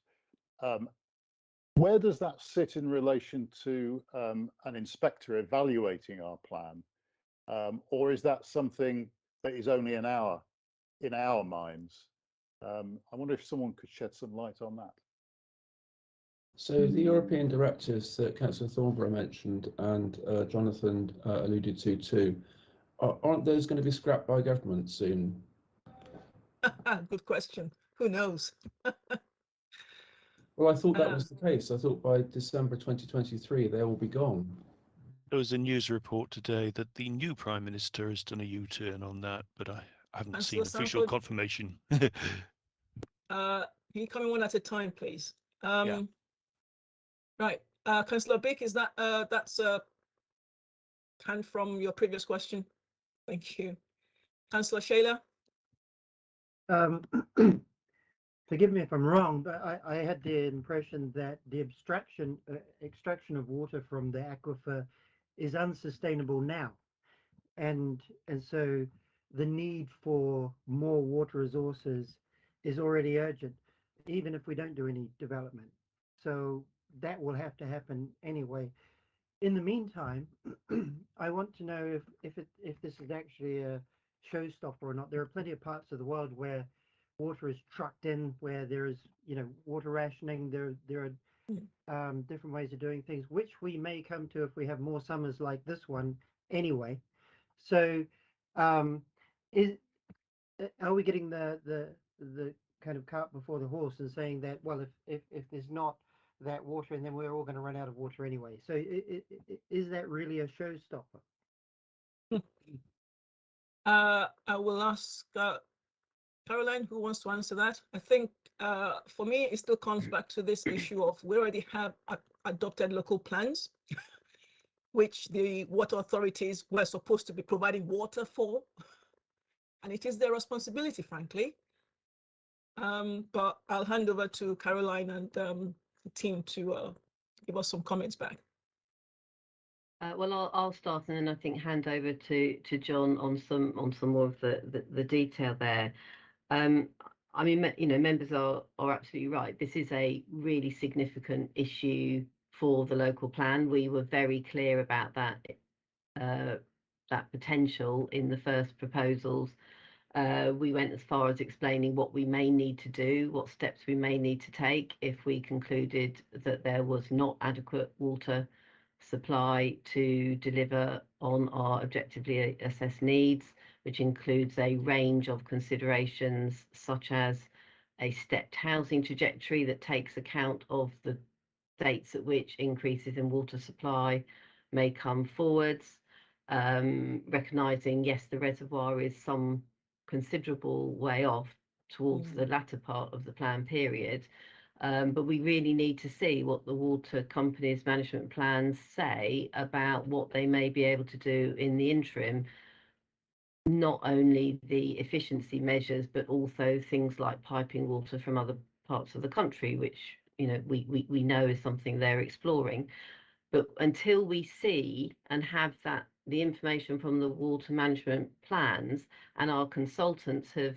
Where does that sit in relation to an inspector evaluating our plan, or is that something that is only in our minds? I wonder if someone could shed some light on that. So the European directives that Councillor Thornborough mentioned and Jonathan alluded to too, aren't those going to be scrapped by government soon? Good question. Who knows? Well, I thought that was the case. I thought by December 2023 they will be gone. There was a news report today that the new Prime Minister has done a U-turn on that, but I haven't seen official confirmation. Can you come in one at a time, please? Yeah. Right, Councillor Bick, is that that's hand from your previous question? Thank you. Councillor Shayla? Forgive me if I'm wrong, but I had the impression that the extraction of water from the aquifer is unsustainable now, and so the need for more water resources is already urgent, even if we don't do any development. So that will have to happen anyway. In the meantime, I want to know if this is actually a showstopper or not. There are plenty of parts of the world where water is trucked in, where there is, water rationing. There are different ways of doing things, which we may come to if we have more summers like this one anyway. So are we getting the kind of cart before the horse and saying that, well, if there's not that water, and then we're all going to run out of water anyway? So is that really a showstopper? I will ask Caroline, who wants to answer that. I think for me, it still comes back to this issue of we already have adopted local plans, which the water authorities were supposed to be providing water for, and it is their responsibility, frankly. But I'll hand over to Caroline and the team to give us some comments back. Well, I'll start, and then I think hand over to John on some more of the detail there. I mean, members are absolutely right. This is a really significant issue for the local plan. We were very clear about that potential in the first proposals. We went as far as explaining what we may need to do, what steps we may need to take if we concluded that there was not adequate water supply to deliver on our objectively assessed needs, which includes a range of considerations such as a stepped housing trajectory that takes account of the dates at which increases in water supply may come forwards, recognising, yes, the reservoir is some considerable way off towards the latter part of the plan period, but we really need to see what the water companies' management plans say about what they may be able to do in the interim, not only the efficiency measures, but also things like piping water from other parts of the country, which we know is something they're exploring. But until we see and have the information from the water management plans, and our consultants have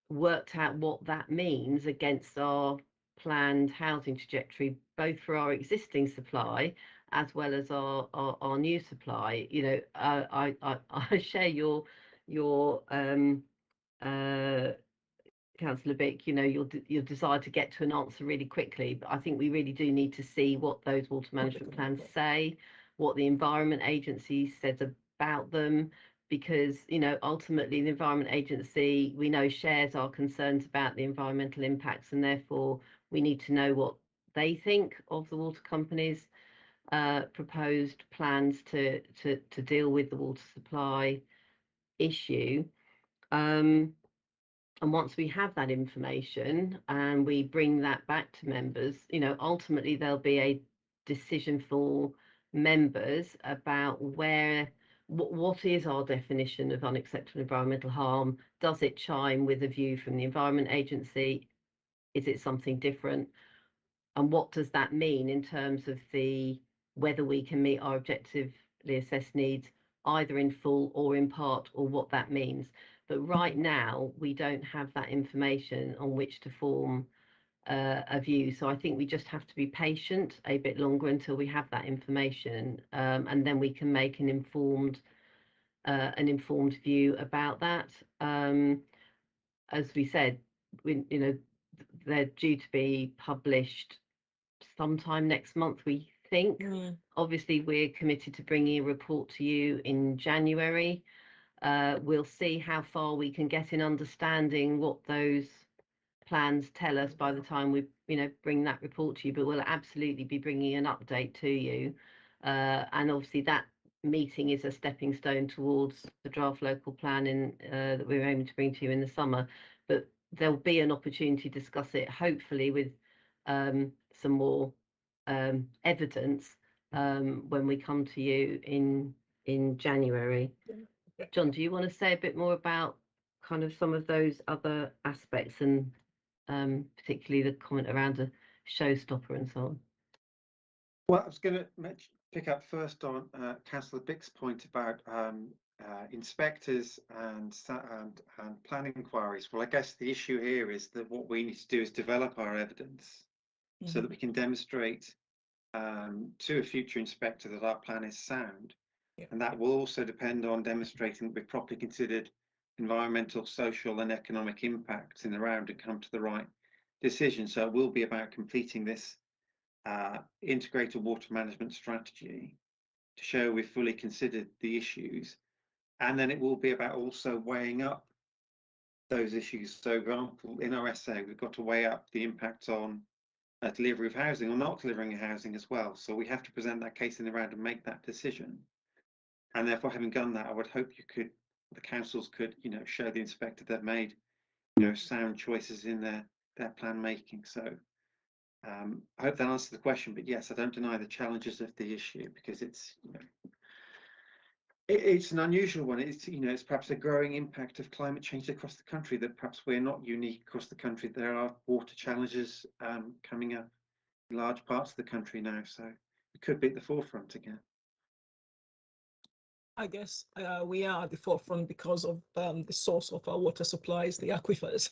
worked out what that means against our planned housing trajectory, both for our existing supply as well as our new supply, I share your Councillor Bick, your desire to get to an answer really quickly, but I think we really do need to see what those water management plans say, what the Environment Agency says about them, because ultimately the Environment Agency, we know, shares our concerns about the environmental impacts, and therefore we need to know what they think of the water companies' proposed plans to deal with the water supply issue. And once we have that information and we bring that back to members, you know, ultimately there'll be a decision for members about what is our definition of unacceptable environmental harm? Does it chime with a view from the Environment Agency? Is it something different? And what does that mean in terms of whether we can meet our objectively assessed needs either in full or in part, or what that means? But right now, we don't have that information on which to form a view. So I think we just have to be patient a bit longer until we have that information, and then we can make an informed view about that. As we said, they're due to be published sometime next month, we think. Obviously, we're committed to bringing a report to you in January. We'll see how far we can get in understanding what those plans tell us by the time we, bring that report to you. But we'll absolutely be bringing an update to you. And obviously, that meeting is a stepping stone towards the draft local plan that we're aiming to bring to you in the summer. But there'll be an opportunity to discuss it, hopefully, with some more evidence when we come to you in January. John, do you want to say a bit more about kind of some of those other aspects, and particularly the comment around a showstopper and so on? Well, I was going to pick up first on Councillor Bick's point about inspectors and planning inquiries. Well, I guess the issue here is that what we need to do is develop our evidence so that we can demonstrate to a future inspector that our plan is sound. And that will also depend on demonstrating that we've properly considered environmental, social and economic impacts in the round and come to the right decision. So it will be about completing this integrated water management strategy to show we've fully considered the issues. And then it will be about also weighing up those issues. So, for example, in our essay, we've got to weigh up the impact on delivery of housing or not delivering housing as well. So we have to present that case in the round and make that decision. And therefore, having done that, I would hope the councils could, show the inspector they've made, sound choices in their plan making. So I hope that answers the question. But yes, I don't deny the challenges of the issue, because it's, it's an unusual one. It's perhaps a growing impact of climate change across the country that perhaps we're not unique across the country. There are water challenges coming up in large parts of the country now. So we could be at the forefront again. I guess we are at the forefront because of the source of our water supplies, the aquifers,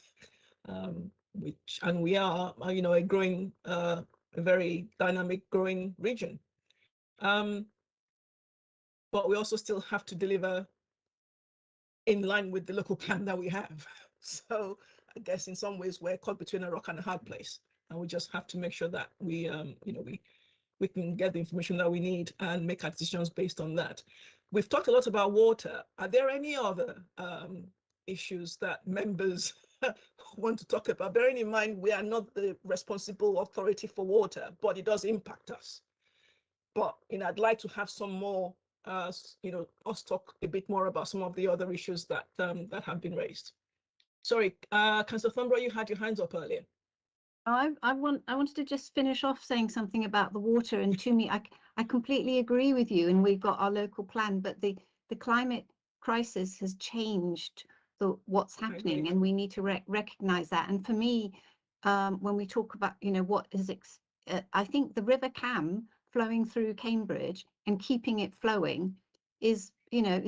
and we are, a growing, a very dynamic growing region. But we also still have to deliver in line with the local plan that we have. So I guess in some ways we're caught between a rock and a hard place, and we just have to make sure that we can get the information that we need and make our decisions based on that. We've talked a lot about water. Are there any other issues that members want to talk about? Bearing in mind, we are not the responsible authority for water, but it does impact us. But I'd like to have some more, us talk a bit more about some of the other issues that that have been raised. Sorry, Councillor Thornborough, you had your hands up earlier. I wanted to just finish off saying something about the water, and to me, I completely agree with you, and we've got our local plan, but the climate crisis has changed what's happening, and we need to recognize that. And for me, when we talk about what is I think the River Cam flowing through Cambridge and keeping it flowing is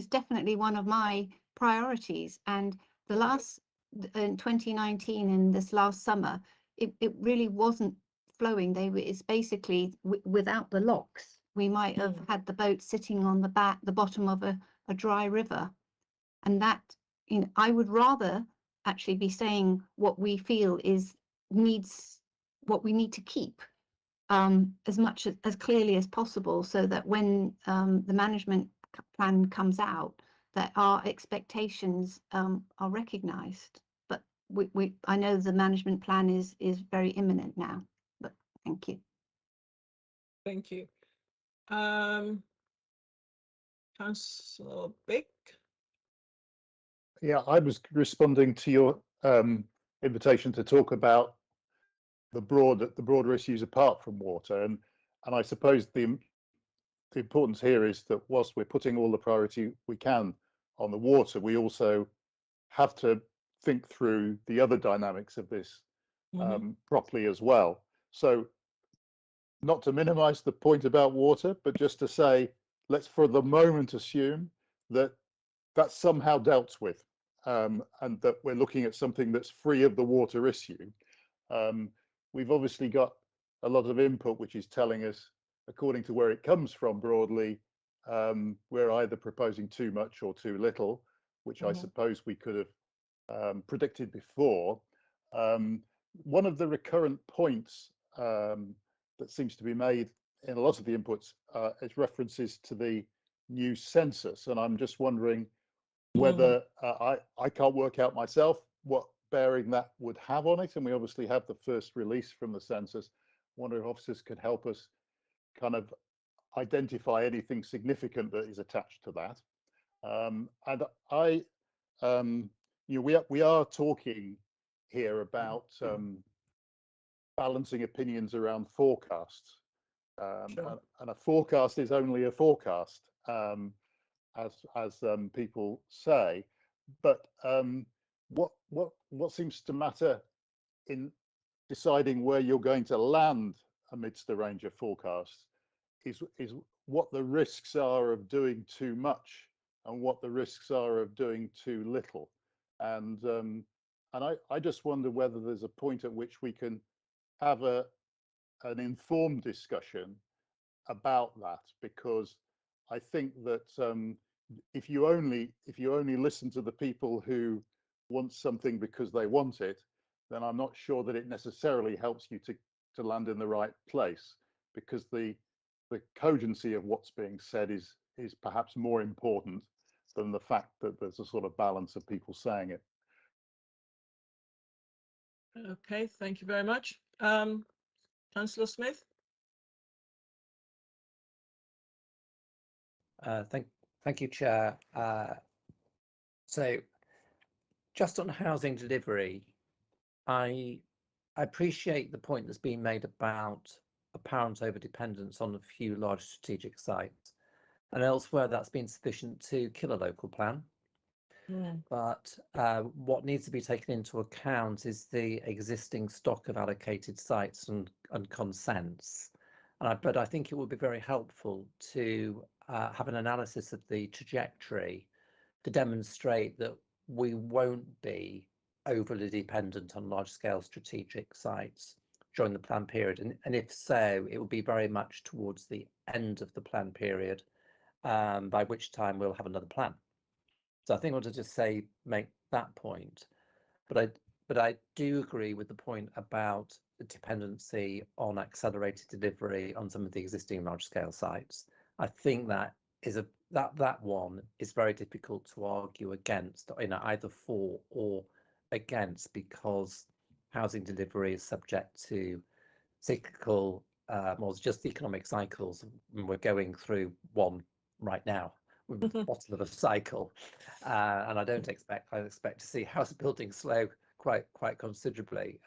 definitely one of my priorities. And the last in 2019 and this last summer, it really wasn't flowing. It's basically without the locks. We might have had the boat sitting on the bottom of a dry river, and that I would rather actually be saying what we feel needs what we need to keep as much as clearly as possible, so that when the management plan comes out, that our expectations are recognised. But I know the management plan is very imminent now. But thank you. Thank you. Councillor Bick. Yeah, I was responding to your invitation to talk about the broader issues apart from water, and I suppose the importance here is that whilst we're putting all the priority we can on the water, we also have to think through the other dynamics of this properly as well. So, not to minimize the point about water, but just to say, let's for the moment assume that that's somehow dealt with, and that we're looking at something that's free of the water issue. We've obviously got a lot of input which is telling us, according to where it comes from broadly, we're either proposing too much or too little, which I suppose we could have predicted before. One of the recurrent points that seems to be made in a lot of the inputs is references to the new census, and I'm just wondering whether I can't work out myself what bearing that would have on it, and we obviously have the first release from the census. I wonder if officers could help us kind of identify anything significant that is attached to that. And we are talking here about balancing opinions around forecasts, and a forecast is only a forecast, as people say. But what seems to matter in deciding where you're going to land amidst the range of forecasts is what the risks are of doing too much and what the risks are of doing too little. And I just wonder whether there's a point at which we can have an informed discussion about that, because I think that if you only listen to the people who want something because they want it, then I'm not sure that it necessarily helps you to land in the right place, because the cogency of what's being said is perhaps more important than the fact that there's a sort of balance of people saying it. Okay, thank you very much. Councillor Smith. Thank you, Chair. So, just on housing delivery, I appreciate the point that's been made about apparent overdependence on a few large strategic sites, and elsewhere that's been sufficient to kill a local plan. But what needs to be taken into account is the existing stock of allocated sites and consents. But I think it would be very helpful to have an analysis of the trajectory to demonstrate that we won't be overly dependent on large-scale strategic sites during the plan period. And if so, it will be very much towards the end of the plan period, by which time we'll have another plan. So I think I want to just make that point, but I do agree with the point about the dependency on accelerated delivery on some of the existing large-scale sites. I think that is that one is very difficult to argue against, either for or against, because housing delivery is subject to cyclical, well, just economic cycles, and we're going through one right now. Bottom of a cycle, and I expect to see house building slow quite considerably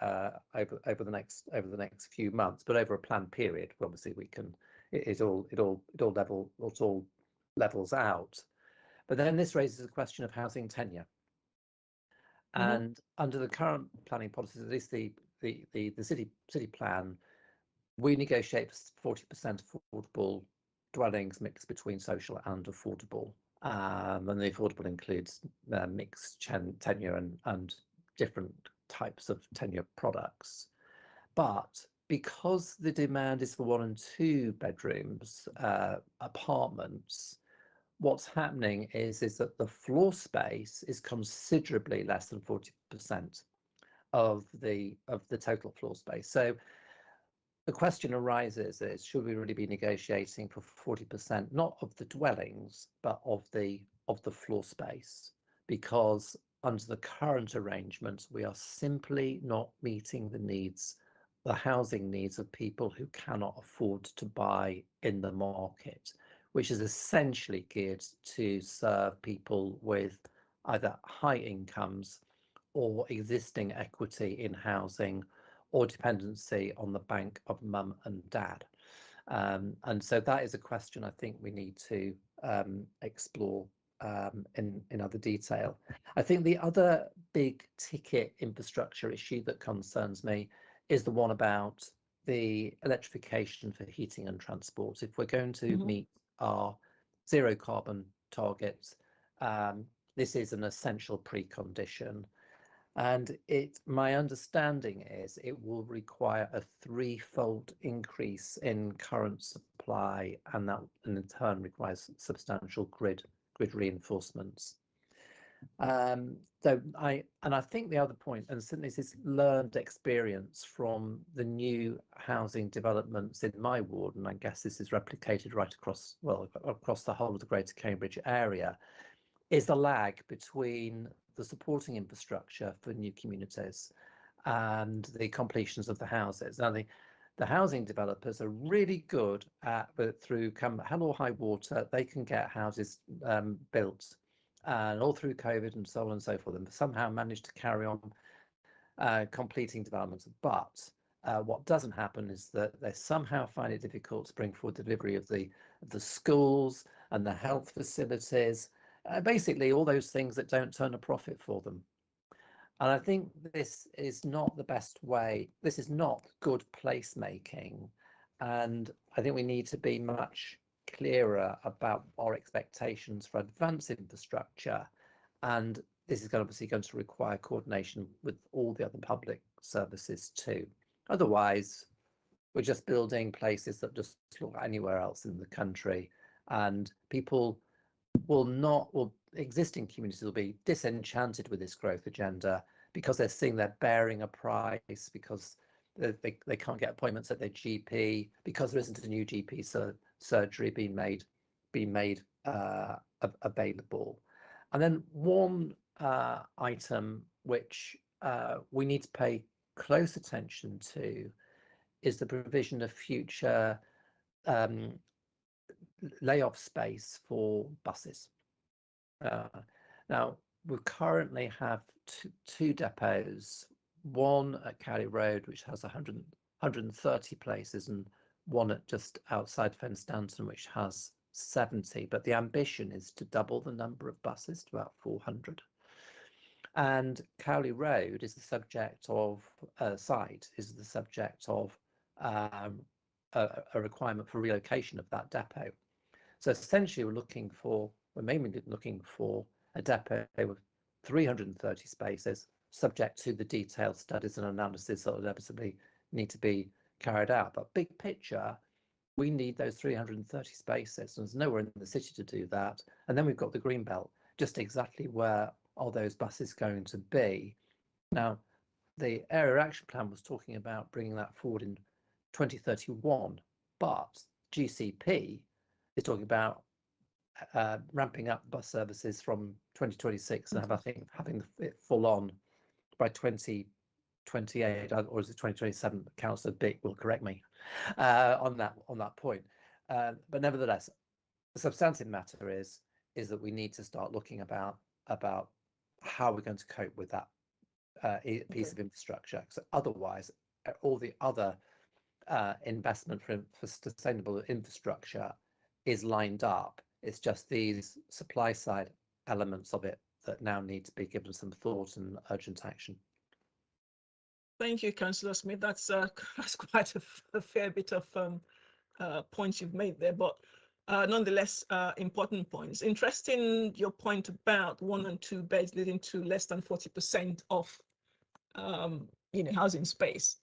over the next few months. But over a planned period, obviously it all levels out. But then this raises a question of housing tenure, and under the current planning policies, at least the city plan, we negotiate 40% affordable dwellings mixed between social and affordable, and the affordable includes mixed tenure and different types of tenure products. But because the demand is for 1 and 2 bedrooms apartments, what's happening is that the floor space is considerably less than 40% of the total floor space. So the question arises is, should we really be negotiating for 40%, not of the dwellings, but of the floor space? Because under the current arrangements, we are simply not meeting the housing needs of people who cannot afford to buy in the market, which is essentially geared to serve people with either high incomes or existing equity in housing or dependency on the bank of mum and dad. And so that is a question I think we need to explore in other detail. I think the other big ticket infrastructure issue that concerns me is the one about the electrification for heating and transport. If we're going to meet our zero carbon targets, this is an essential precondition. And my understanding is it will require a threefold increase in current supply, and that in turn requires substantial grid reinforcements. I think the other point, and certainly this is learned experience from the new housing developments in my ward, and I guess this is replicated right across the whole of the Greater Cambridge area, is the lag between the supporting infrastructure for new communities and the completions of the houses. Now, the housing developers are really good at, but through hell or high water, they can get houses built, and all through COVID and so on and so forth, and somehow managed to carry on completing developments. But what doesn't happen is that they somehow find it difficult to bring forward delivery of the schools and the health facilities, basically all those things that don't turn a profit for them. And I think this is not the best way. This is not good placemaking. And I think we need to be much clearer about our expectations for advanced infrastructure. And this is obviously going to require coordination with all the other public services too. Otherwise, we're just building places that just look anywhere else in the country, and people existing communities will be disenchanted with this growth agenda because they're seeing they're bearing a price, because they can't get appointments at their GP, because there isn't a new GP surgery being made available. And then one item which we need to pay close attention to is the provision of future layoff space for buses. Now, we currently have two depots, one at Cowley Road, which has 130 places, and one at just outside Fenstanton, which has 70. But the ambition is to double the number of buses to about 400. And Cowley Road is the subject of a requirement for relocation of that depot. So essentially, we're mainly looking for a depot with 330 spaces, subject to the detailed studies and analysis that will inevitably need to be carried out. But big picture, we need those 330 spaces, and there's nowhere in the city to do that. And then we've got the green belt. Just exactly where are those buses going to be? Now, the Area Action Plan was talking about bringing that forward in 2031, but GCP is talking about ramping up bus services from 2026 and having it full on by 2028, or is it 2027? Councillor Bick will correct me on that point. But nevertheless, the substantive matter is that we need to start looking about how we're going to cope with that piece of infrastructure. So otherwise, all the other investment for sustainable infrastructure is lined up. It's just these supply side elements of it that now need to be given some thought and urgent action. Thank you, Councillor Smith. That's quite a fair bit of points you've made there, but nonetheless, important points. Interesting your point about 1 and 2 beds leading to less than 40% of housing space.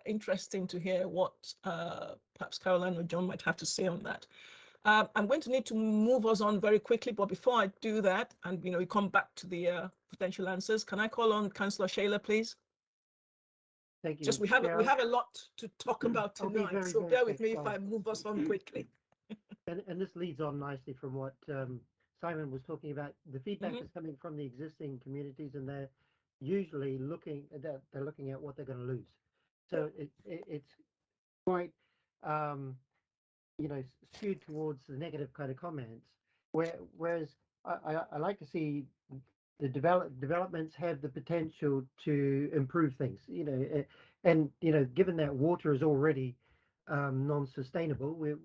Interesting to hear what perhaps Caroline or John might have to say on that. I'm going to need to move us on very quickly, but before I do that, and we come back to the potential answers, can I call on Councillor Shayla, please? Thank you. Just we have a lot to talk about tonight, so bear with me if I move us on quickly. And this leads on nicely from what Simon was talking about. The feedback is coming from the existing communities, and they're usually looking at what they're going to lose. So it's quite skewed towards the negative kind of comments. Whereas I like to see the developments have the potential to improve things, and given that water is already non-sustainable,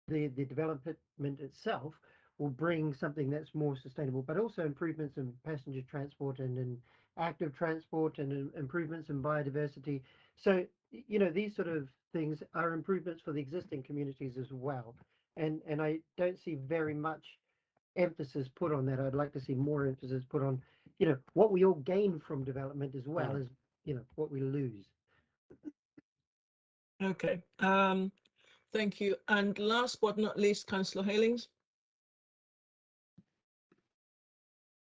the development itself will bring something that's more sustainable, but also improvements in passenger transport and in active transport and improvements in biodiversity. So, these sort of things are improvements for the existing communities as well. And I don't see very much emphasis put on that. I'd like to see more emphasis put on, what we all gain from development as well as, what we lose. Okay. Thank you. And last but not least, Councillor Heylings.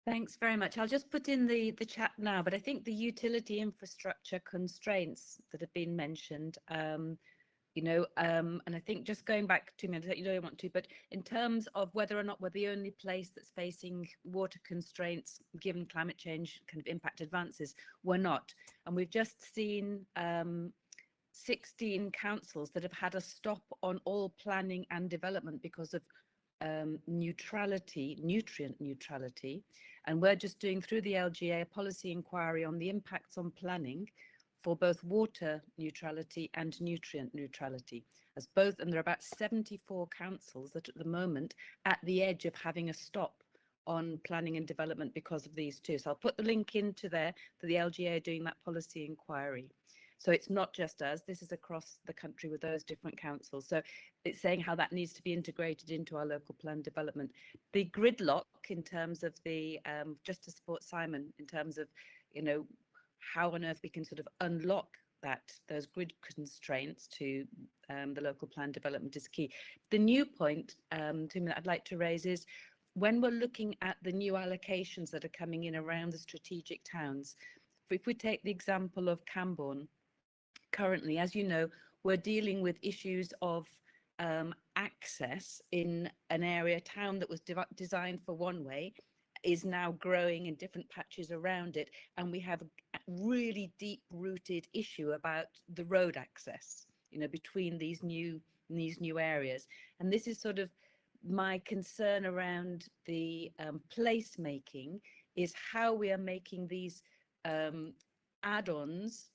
Thanks very much. I'll just put in the chat now, but I think the utility infrastructure constraints that have been mentioned, and I think just going back 2 minutes, you don't want to, but in terms of whether or not we're the only place that's facing water constraints, given climate change kind of impact advances, we're not. And we've just seen 16 councils that have had a stop on all planning and development because of nutrient neutrality, and we're just doing through the LGA a policy inquiry on the impacts on planning for both water neutrality and nutrient neutrality, as both, and there are about 74 councils that at the moment at the edge of having a stop on planning and development because of these two. So I'll put the link into there for the LGA doing that policy inquiry. So it's not just us, this is across the country with those different councils. So it's saying how that needs to be integrated into our local plan development. The gridlock in terms of the, just to support Simon, in terms of, how on earth we can sort of unlock those grid constraints to the local plan development is key. The new point, Tim, that I'd like to raise is when we're looking at the new allocations that are coming in around the strategic towns, if we take the example of Camborne, currently, as you know, we're dealing with issues of access in an area, town that was designed for one way, is now growing in different patches around it, and we have a really deep-rooted issue about the road access, between these new areas. And this is sort of my concern around the placemaking, is how we are making these add-ons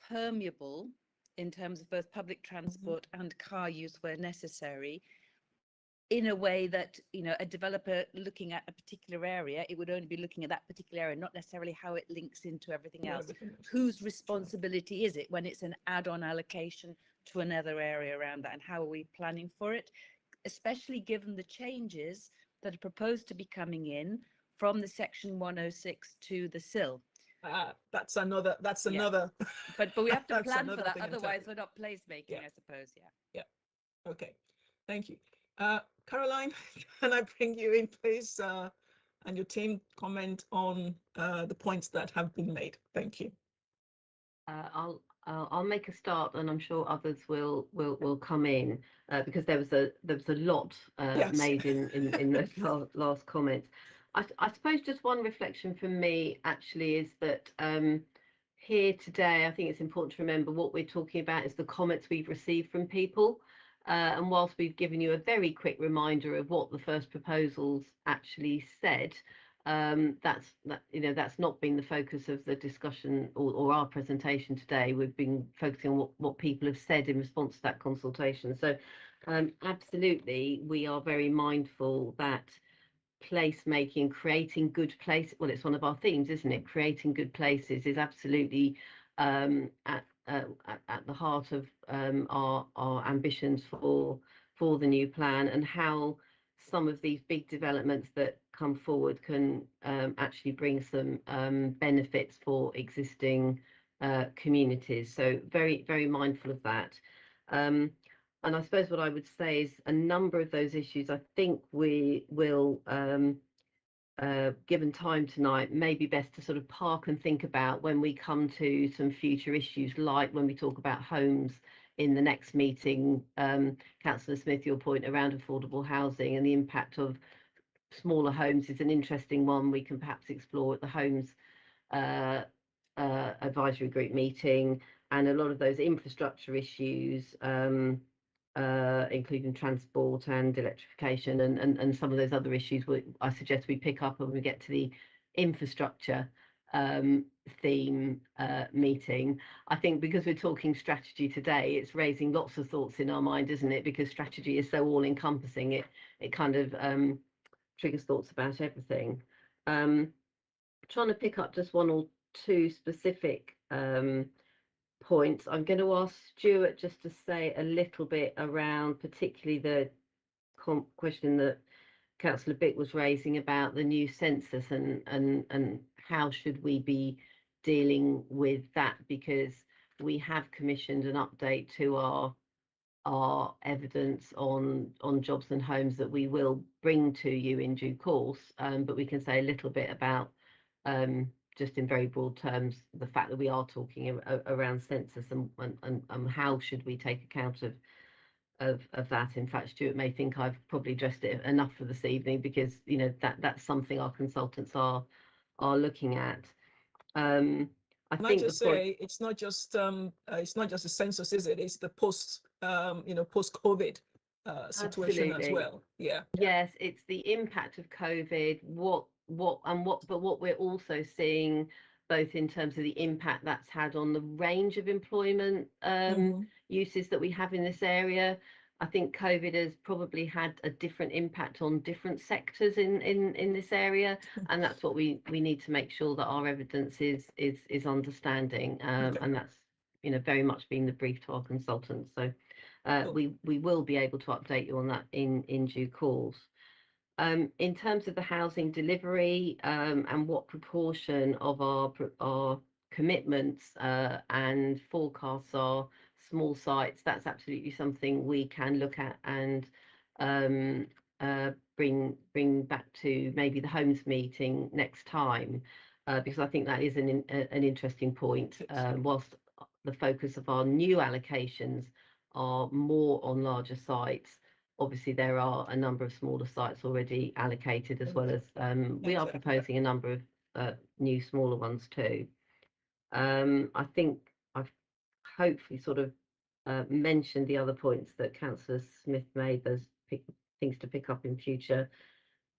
permeable in terms of both public transport and car use where necessary, in a way that, a developer looking at a particular area, it would only be looking at that particular area, not necessarily how it links into everything else. Whose responsibility is it when it's an add-on allocation to another area around that, and how are we planning for it, especially given the changes that are proposed to be coming in from the section 106 to the SIL. That's another. But we have to plan for that, otherwise we're not placemaking, I suppose. Yeah. Okay. Thank you. Caroline, can I bring you in, please, and your team comment on the points that have been made? Thank you. I'll make a start, and I'm sure others will come in because there was a lot made in those last comments. I suppose just one reflection from me actually is that here today, I think it's important to remember what we're talking about is the comments we've received from people. And whilst we've given you a very quick reminder of what the first proposals actually said, that's not been the focus of the discussion or our presentation today. We've been focusing on what people have said in response to that consultation. So absolutely, we are very mindful that placemaking, creating good places, well, it's one of our themes, isn't it? Creating good places is absolutely at the heart of our ambitions for the new plan, and how some of these big developments that come forward can actually bring some benefits for existing communities. So very, very mindful of that. And I suppose what I would say is a number of those issues, I think we will, given time tonight, may be best to sort of park and think about when we come to some future issues, like when we talk about homes in the next meeting. Councillor Smith, your point around affordable housing and the impact of smaller homes is an interesting one we can perhaps explore at the Homes Advisory Group meeting, and a lot of those infrastructure issues, including transport and electrification and some of those other issues, I suggest we pick up when we get to the infrastructure theme meeting. I think because we're talking strategy today, it's raising lots of thoughts in our mind, isn't it? Because strategy is so all encompassing, it kind of triggers thoughts about everything. Trying to pick up just one or two specific points. I'm going to ask Stuart just to say a little bit around particularly the question that Councillor Bick was raising about the new census and how should we be dealing with that, because we have commissioned an update to our evidence on jobs and homes that we will bring to you in due course, but we can say a little bit about just in very broad terms the fact that we are talking around census and how should we take account of that. In fact, Stuart may think I've probably addressed it enough for this evening, because you know that's something our consultants are looking at. I Can I think just say it's not just the census, is it? It's the post post-COVID situation as Absolutely. well. Yeah. Yes, it's the impact of COVID, but what we're also seeing, both in terms of the impact that's had on the range of employment uses that we have in this area. I think COVID has probably had a different impact on different sectors in this area, and that's what we need to make sure that our evidence is understanding, and that's very much been the brief to our consultants. So we will be able to update you on that in due course. In terms of the housing delivery and what proportion of our commitments and forecasts are small sites, that's absolutely something we can look at and bring back to maybe the homes meeting next time, because I think that is an interesting point. Whilst the focus of our new allocations are more on larger sites, obviously there are a number of smaller sites already allocated, as well as we are proposing a number of new smaller ones too. I think I've hopefully sort of mentioned the other points that Councillor Smith made, those things to pick up in future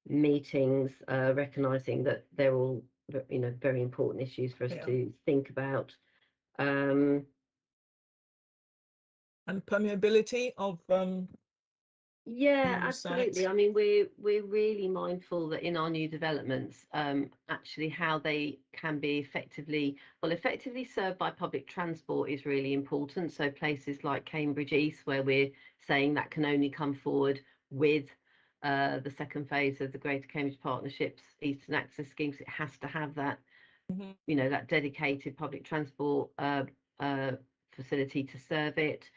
meetings, recognising that they're all very important issues for us to think about. And permeability of yeah, absolutely. sites. I mean, we're really mindful that in our new developments, actually how they can be effectively served by public transport is really important. So places like Cambridge East, where we're saying that can only come forward with the second phase of the Greater Cambridge Partnerships Eastern Access Schemes, it has to have that, that dedicated public transport facility to serve it.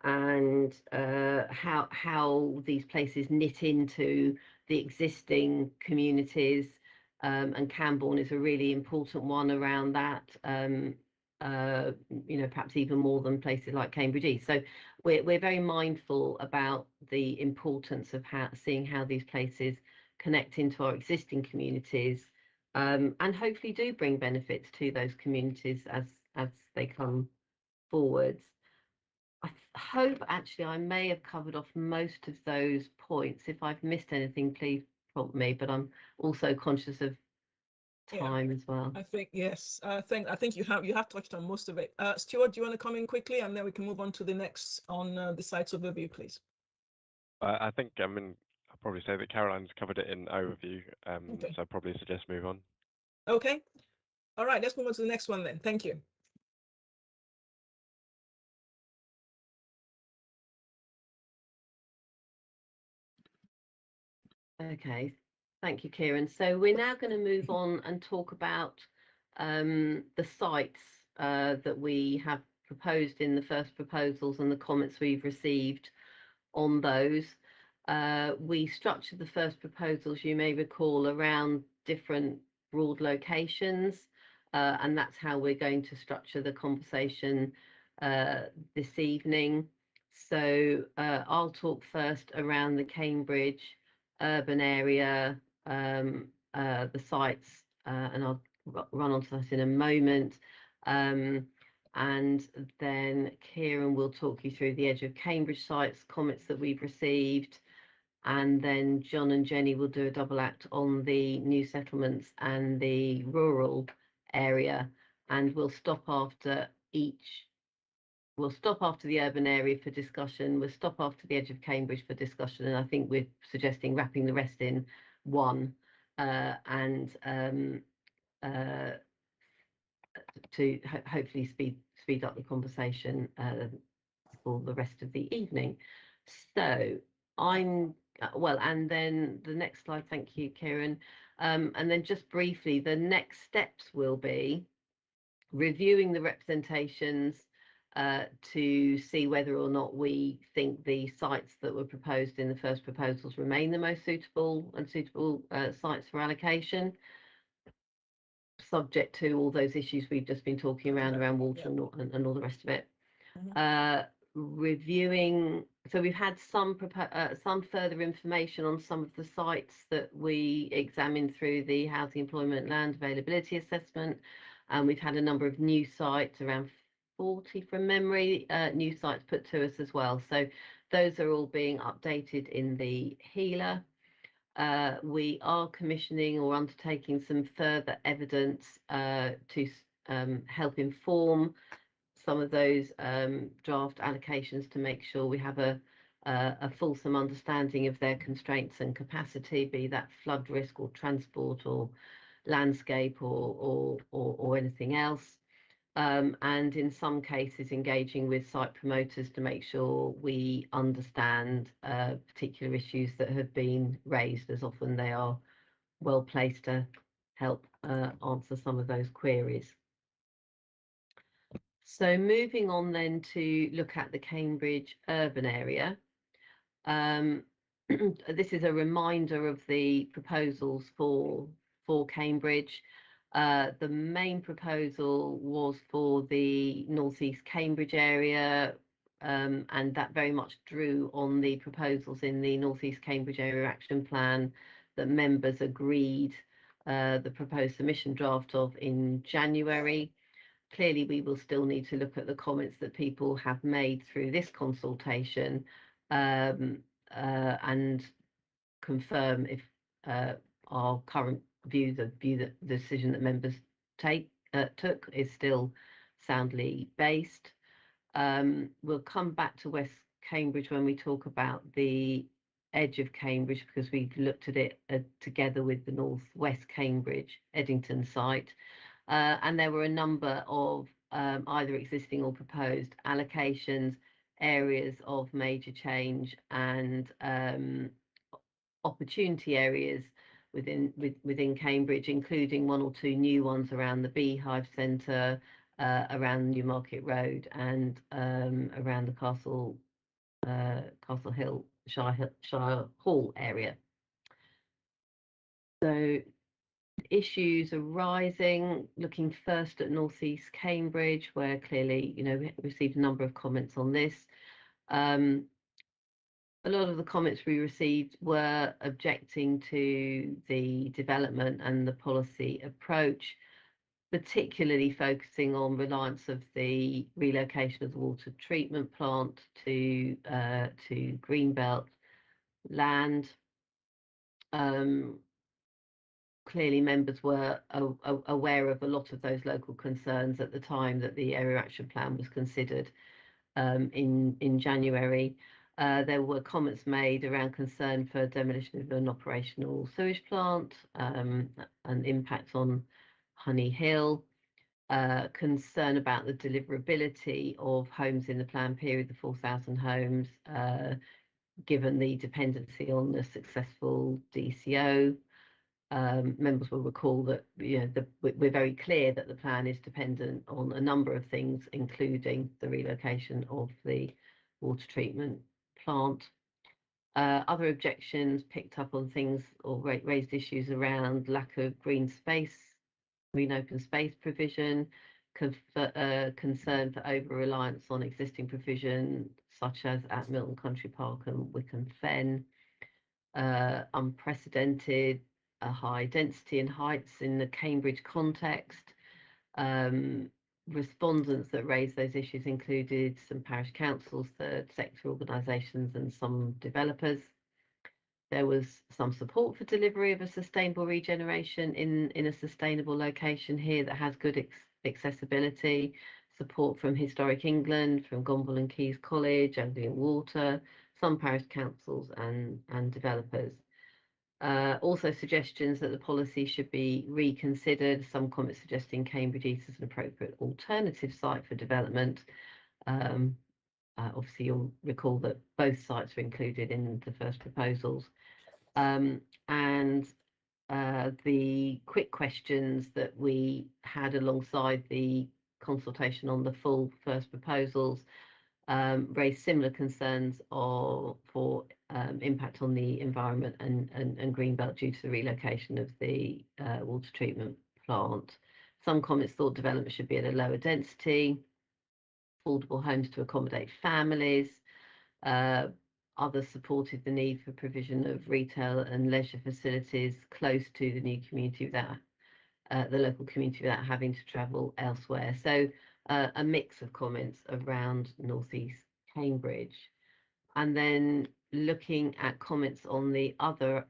And how these places knit into the existing communities, and Camborne is a really important one around that, perhaps even more than places like Cambridge East. So we're very mindful about the importance of seeing how these places connect into our existing communities, and hopefully do bring benefits to those communities as they come forwards. I hope actually I may have covered off most of those points. If I've missed anything, please prompt me, but I'm also conscious of time as well. I think yes. I think you have touched on most of it. Stuart, do you want to come in quickly, and then we can move on to the next on the sites overview, please? I think I'll probably say that Caroline's covered it in overview, Okay. so I'd probably suggest move on. Okay. All right. Let's move on to the next one then. Thank you. Okay, thank you, Kieran. So we're now going to move on and talk about the sites that we have proposed in the first proposals and the comments we've received on those. We structured the first proposals, you may recall, around different broad locations, and that's how we're going to structure the conversation this evening. So I'll talk first around the Cambridge urban area, the sites, and I'll run onto that in a moment. And then Kieran will talk you through the Edge of Cambridge sites, comments that we've received, and then John and Jenny will do a double act on the new settlements and the rural area, and we'll stop after each. We'll stop after the urban area for discussion. We'll stop after the edge of Cambridge for discussion, and I think we're suggesting wrapping the rest in one, to hopefully speed up the conversation for the rest of the evening. So I'm well, and then the next slide. Thank you, Kieran. And then just briefly, the next steps will be reviewing the representations to see whether or not we think the sites that were proposed in the first proposals remain the most suitable sites for allocation, subject to all those issues we've just been talking around water and all the rest of it. Reviewing, so we've had some further information on some of the sites that we examined through the housing, employment, land availability assessment, and we've had a number of new sites, around 40 from memory, new sites put to us as well. So those are all being updated in the HELA. We are commissioning or undertaking some further evidence to help inform some of those draft allocations, to make sure we have a fulsome understanding of their constraints and capacity, be that flood risk or transport or landscape or anything else. And in some cases engaging with site promoters to make sure we understand particular issues that have been raised, as often they are well placed to help answer some of those queries. So moving on then to look at the Cambridge urban area. This is a reminder of the proposals for Cambridge. The main proposal was for the North East Cambridge area, and that very much drew on the proposals in the North East Cambridge Area Action Plan that members agreed the proposed submission draft of in January. Clearly, we will still need to look at the comments that people have made through this consultation and confirm if our current view, the decision that members took is still soundly based. We'll come back to West Cambridge when we talk about the edge of Cambridge, because we've looked at it together with the North West Cambridge Eddington site. And there were a number of either existing or proposed allocations, areas of major change, and opportunity areas within Cambridge, including one or two new ones around the Beehive Centre, around Newmarket Road, and around the Castle Hill, Shire Hall area. So issues arising, looking first at North East Cambridge, where clearly, we received a number of comments on this. A lot of the comments we received were objecting to the development and the policy approach, particularly focusing on reliance of the relocation of the water treatment plant to Greenbelt land. Clearly, members were aware of a lot of those local concerns at the time that the Area Action Plan was considered in January. There were comments made around concern for demolition of an operational sewage plant and impacts on Honey Hill, concern about the deliverability of homes in the planned period, the 4,000 homes, given the dependency on the successful DCO. Members will recall that we're very clear that the plan is dependent on a number of things, including the relocation of the water treatment plant. Other objections picked up on things or raised issues around lack of green open space provision, concern for over-reliance on existing provision, such as at Milton Country Park and Wickham Fen, unprecedented high density and heights in the Cambridge context. Respondents that raised those issues included some parish councils, third sector organisations, and some developers. There was some support for delivery of a sustainable regeneration in a sustainable location here that has good accessibility, support from Historic England, from Gomble and Keys College, Anglian Water, some parish councils and developers. Also suggestions that the policy should be reconsidered, some comments suggesting Cambridge East is an appropriate alternative site for development. Obviously, you'll recall that both sites were included in the first proposals. And the quick questions that we had alongside the consultation on the full first proposals raised similar concerns for impact on the environment and greenbelt due to the relocation of the water treatment plant. Some comments thought development should be at a lower density, affordable homes to accommodate families. Others supported the need for provision of retail and leisure facilities close to the new community without the local community without having to travel elsewhere. So a mix of comments around North East Cambridge. And then looking at comments on the other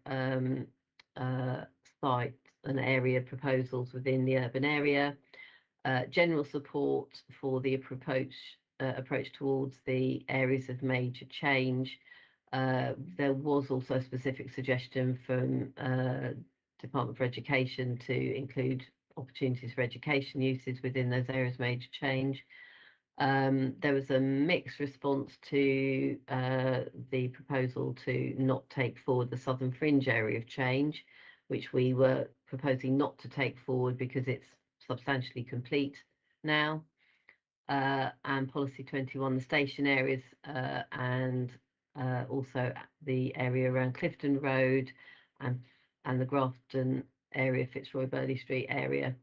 sites and area proposals within the urban area, general support for the approach towards the areas of major change. There was also a specific suggestion from Department for Education to include opportunities for education uses within those areas of major change. There was a mixed response to the proposal to not take forward the Southern Fringe area of change, which we were proposing not to take forward because it's substantially complete now. And Policy 21, the station areas, and also the area around Clifton Road and the Grafton area, Fitzroy Burley Street area,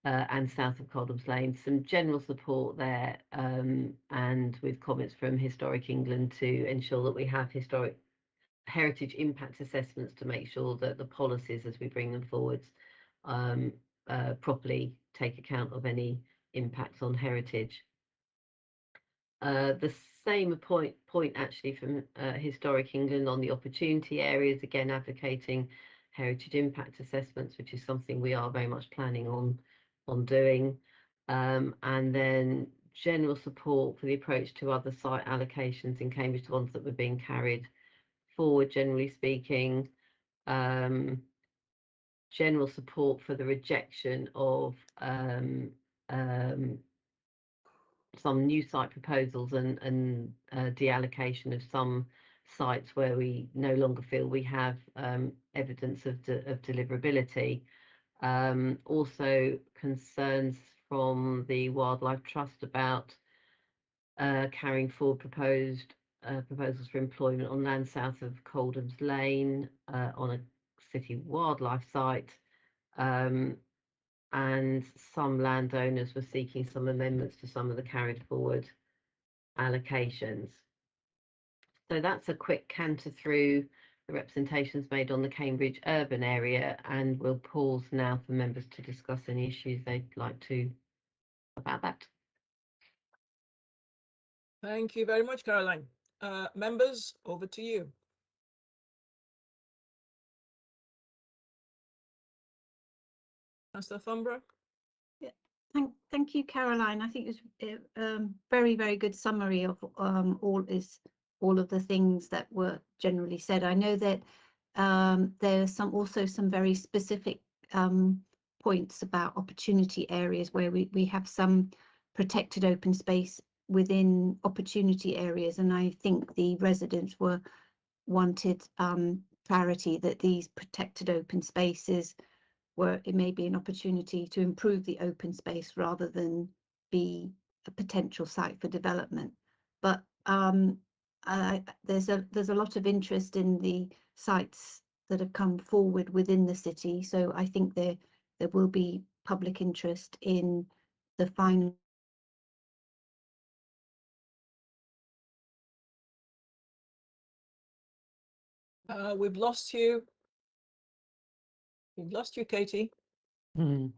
and south of Coldham's Lane. Some general support there, and with comments from Historic England to ensure that we have historic heritage impact assessments to make sure that the policies as we bring them forwards properly take account of any impacts on heritage. The same point actually from Historic England on the opportunity areas, again advocating heritage impact assessments, which is something we are very much planning on doing. And then general support for the approach to other site allocations in Cambridge, the ones that were being carried forward, generally speaking. General support for the rejection of some new site proposals and deallocation of some sites where we no longer feel we have evidence of deliverability. Also concerns from the Wildlife Trust about carrying forward proposals for employment on land south of Coldham's Lane on a city wildlife site. And some landowners were seeking some amendments to some of the carried forward allocations. So that's a quick canter through the representations made on the Cambridge urban area, and we'll pause now for members to discuss any issues they'd like to about that. Thank you very much, Caroline. Members, over to you. Councillor Thornborough. Yeah, thank you, Caroline. I think it was a very, very good summary of all of the things that were generally said. I know that there's also some very specific points about opportunity areas where we have some protected open space within opportunity areas, and I think the residents wanted clarity that these protected open spaces it may be an opportunity to improve the open space rather than be a potential site for development. But there's a lot of interest in the sites that have come forward within the city, so I think there will be public interest in the final. We've lost you. We've lost you, Katie. I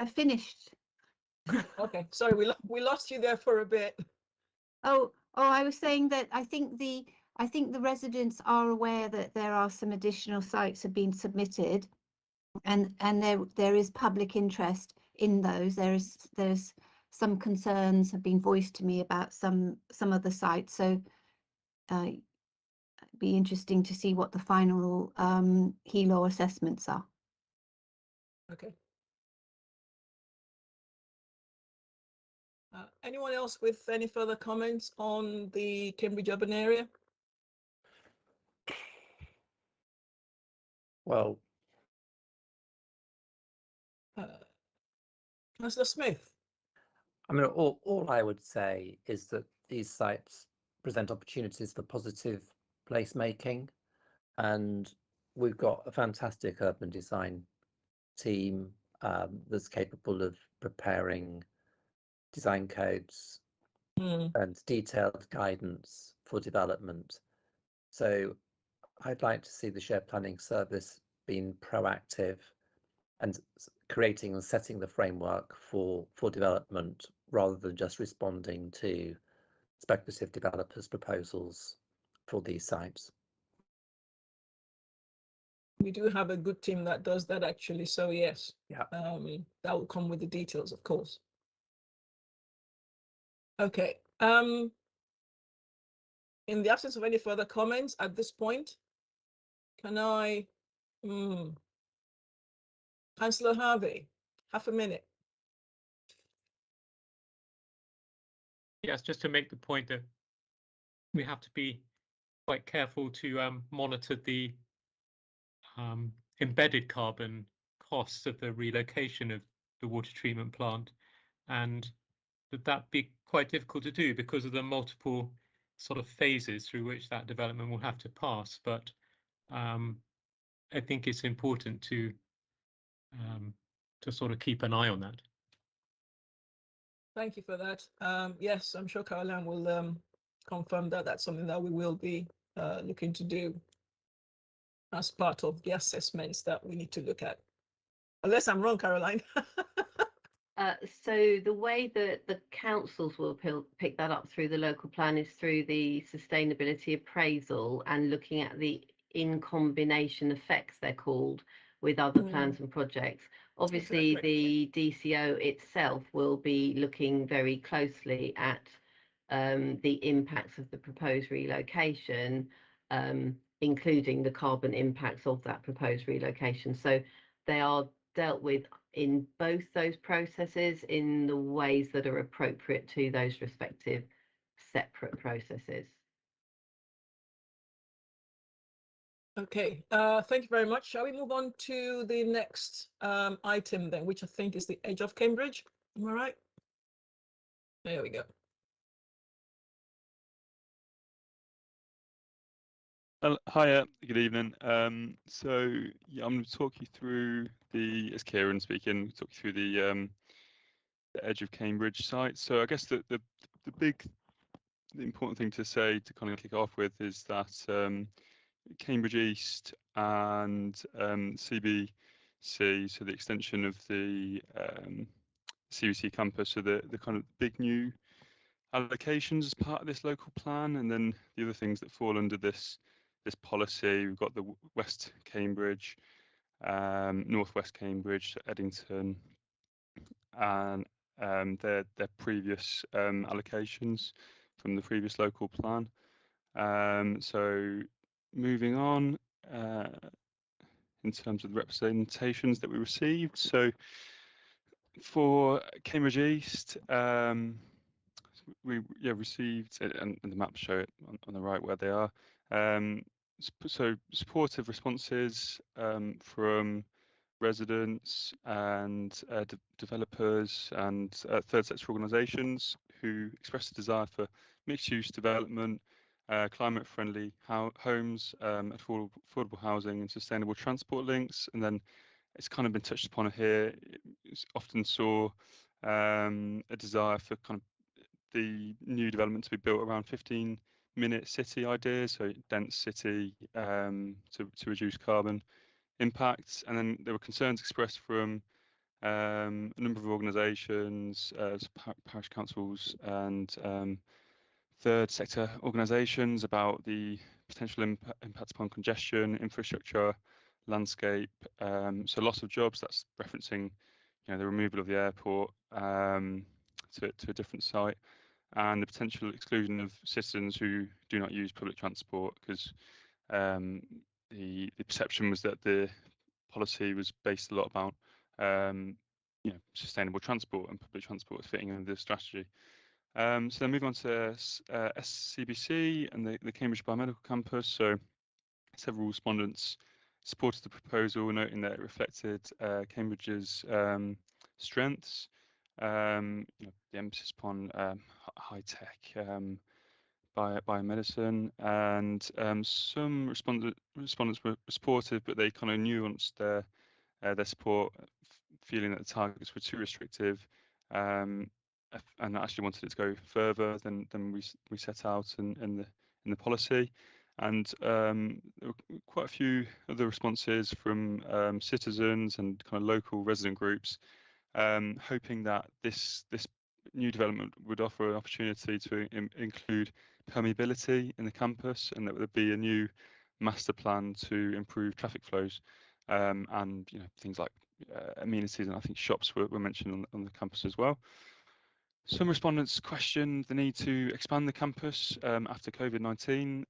finished. Okay, sorry, we lost you there for a bit. Oh, I was saying that I think the I think the residents are aware that there are some additional sites have been submitted, and there is public interest in those. There's some concerns have been voiced to me about some of the sites, so it'd be interesting to see what the final HELO assessments are. Okay. Anyone else with any further comments on the Cambridge urban area? Well, Councillor Smith. I mean, all I would say is that these sites present opportunities for positive placemaking, and we've got a fantastic urban design team that's capable of preparing design codes and detailed guidance for development. So I'd like to see the shared planning service being proactive and creating and setting the framework for development rather than just responding to speculative developers' proposals for these sites. We do have a good team that does that actually, so yes. Yeah. That will come with the details, of course. Okay. In the absence of any further comments at this point, can I, Councillor Harvey, half a minute. Yes, just to make the point that we have to be quite careful to monitor the embedded carbon costs of the relocation of the water treatment plant, and that be quite difficult to do because of the multiple sort of phases through which that development will have to pass. But I think it's important to sort of keep an eye on that. Thank you for that. Yes, I'm sure Caroline will confirm that that's something that we will be looking to do as part of the assessments that we need to look at. Unless I'm wrong, Caroline. So the way that the councils will pick that up through the local plan is through the sustainability appraisal and looking at the in combination effects, they're called, with other plans and projects. Obviously, the DCO itself will be looking very closely at the impacts of the proposed relocation, including the carbon impacts of that proposed relocation. So they are dealt with in both those processes in the ways that are appropriate to those respective separate processes. Okay, thank you very much. Shall we move on to the next item then, which I think is the edge of Cambridge? Am I right? There we go. Hiya, good evening. So yeah, I'm going to talk you through as Kieran speaking, talk you through the edge of Cambridge site. So I guess the important thing to say to kind of kick off with is that Cambridge East and CBC, so the extension of the CBC campus, so the kind of big new allocations as part of this local plan, and then the other things that fall under this policy. We've got the West Cambridge, Northwest Cambridge, Eddington, and their previous allocations from the previous local plan. So moving on in terms of the representations that we received. So for Cambridge East, we received, and the maps show it on the right where they are. So supportive responses from residents and developers and third sector organisations who expressed a desire for mixed-use development, climate-friendly homes, affordable housing and sustainable transport links. And then it's kind of been touched upon here. It's often saw a desire for kind of the new development to be built around 15-minute city ideas, so dense city to reduce carbon impacts. And then there were concerns expressed from a number of organisations, parish councils and third sector organisations about the potential impact upon congestion, infrastructure, landscape. So loss of jobs. That's referencing, the removal of the airport to a different site, and the potential exclusion of citizens who do not use public transport, because the perception was that the policy was based a lot about sustainable transport, and public transport was fitting into the strategy. So then move on to SCBC and the Cambridge Biomedical Campus. So several respondents supported the proposal, noting that it reflected Cambridge's strengths, the emphasis upon high tech, biomedicine, and some respondents were supportive, but they kind of nuanced their support, feeling that the targets were too restrictive, and actually wanted it to go further than we set out in the policy. And there were quite a few other responses from citizens and kind of local resident groups, hoping that this new development would offer an opportunity to include permeability in the campus, and that there would be a new master plan to improve traffic flows, and things like amenities, and I think shops were mentioned on the campus as well. Some respondents questioned the need to expand the campus after COVID-19,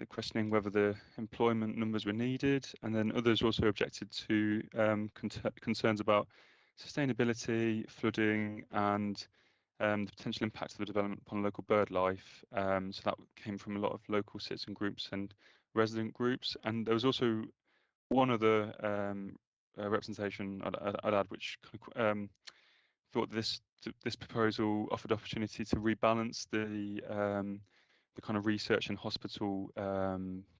questioning whether the employment numbers were needed, and then others also objected to concerns about sustainability, flooding, and the potential impact of the development upon local bird life. So that came from a lot of local citizen groups and resident groups, and there was also one other representation I'd add, which thought this proposal offered opportunity to rebalance the kind of research and hospital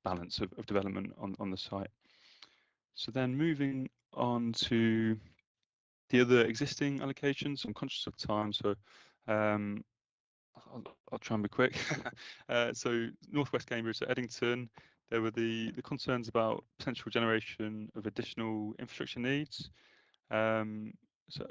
balance of development on the site. So then moving on to the other existing allocations, I'm conscious of time, so I'll try and be quick. So Northwest Cambridge, so Eddington, there were the concerns about potential generation of additional infrastructure needs. So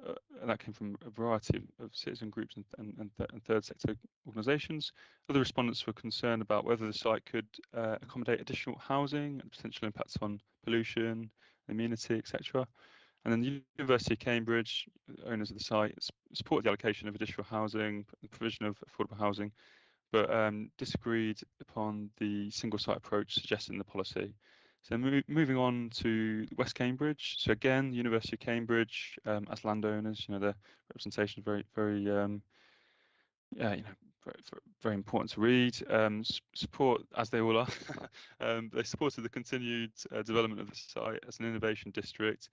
that came from a variety of citizen groups and third sector organisations. Other respondents were concerned about whether the site could accommodate additional housing and potential impacts on pollution, amenity, etc. And then the University of Cambridge, owners of the site, supported the allocation of additional housing, the provision of affordable housing, but disagreed upon the single site approach suggested in the policy. So moving on to West Cambridge. So again, the University of Cambridge, as landowners, their representation is very, very important to read. Support, as they all are, they supported the continued development of the site as an innovation district,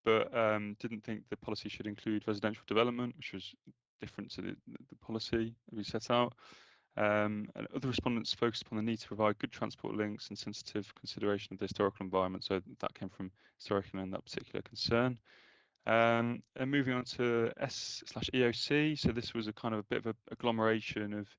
but didn't think the policy should include residential development, which was different to the policy that we set out. And other respondents focused upon the need to provide good transport links and sensitive consideration of the historical environment. So that came from historical and that particular concern. And moving on to S/EOC. So this was a kind of a bit of a agglomeration of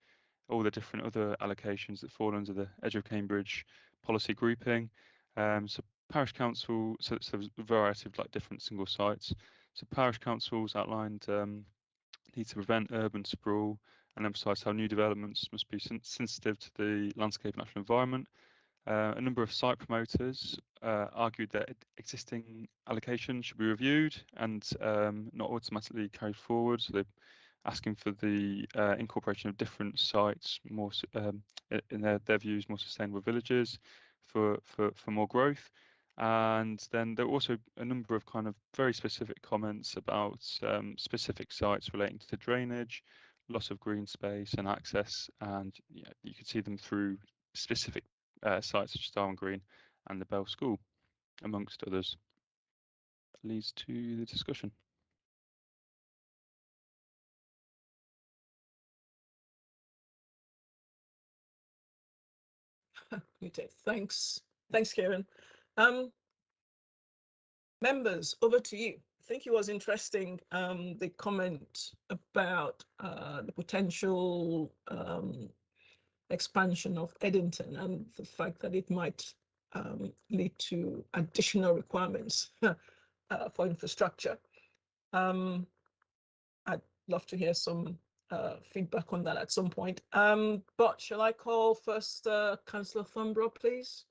all the different other allocations that fall under the Edge of Cambridge policy grouping. So parish council, so there's a variety of different single sites. So parish councils outlined need to prevent urban sprawl and emphasise how new developments must be sensitive to the landscape and natural environment. A number of site promoters argued that existing allocations should be reviewed and not automatically carried forward. So they're asking for the incorporation of different sites, more in their views, more sustainable villages for more growth. And then there were also a number of kind of very specific comments about specific sites relating to drainage, loss of green space and access, and you could see them through specific sites such as Darwin Green and the Bell School, amongst others. That leads to the discussion. Okay, thanks, Kieran. Members, over to you. I think it was interesting, the comment about the potential expansion of Eddington and the fact that it might lead to additional requirements for infrastructure. I'd love to hear some feedback on that at some point. But shall I call first Councillor Thornborough, please?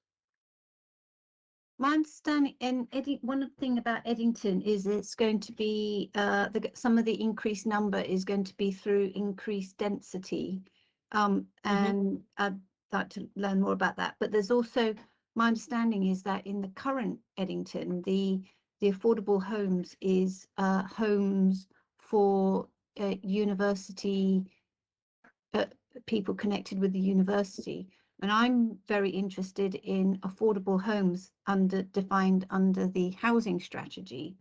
My understanding, and one thing about Eddington is it's going to be some of the increased number is going to be through increased density, and I'd like to learn more about that. But there's also, my understanding is that in the current Eddington, the affordable homes is homes for university people connected with the university. And I'm very interested in affordable homes defined under the housing strategy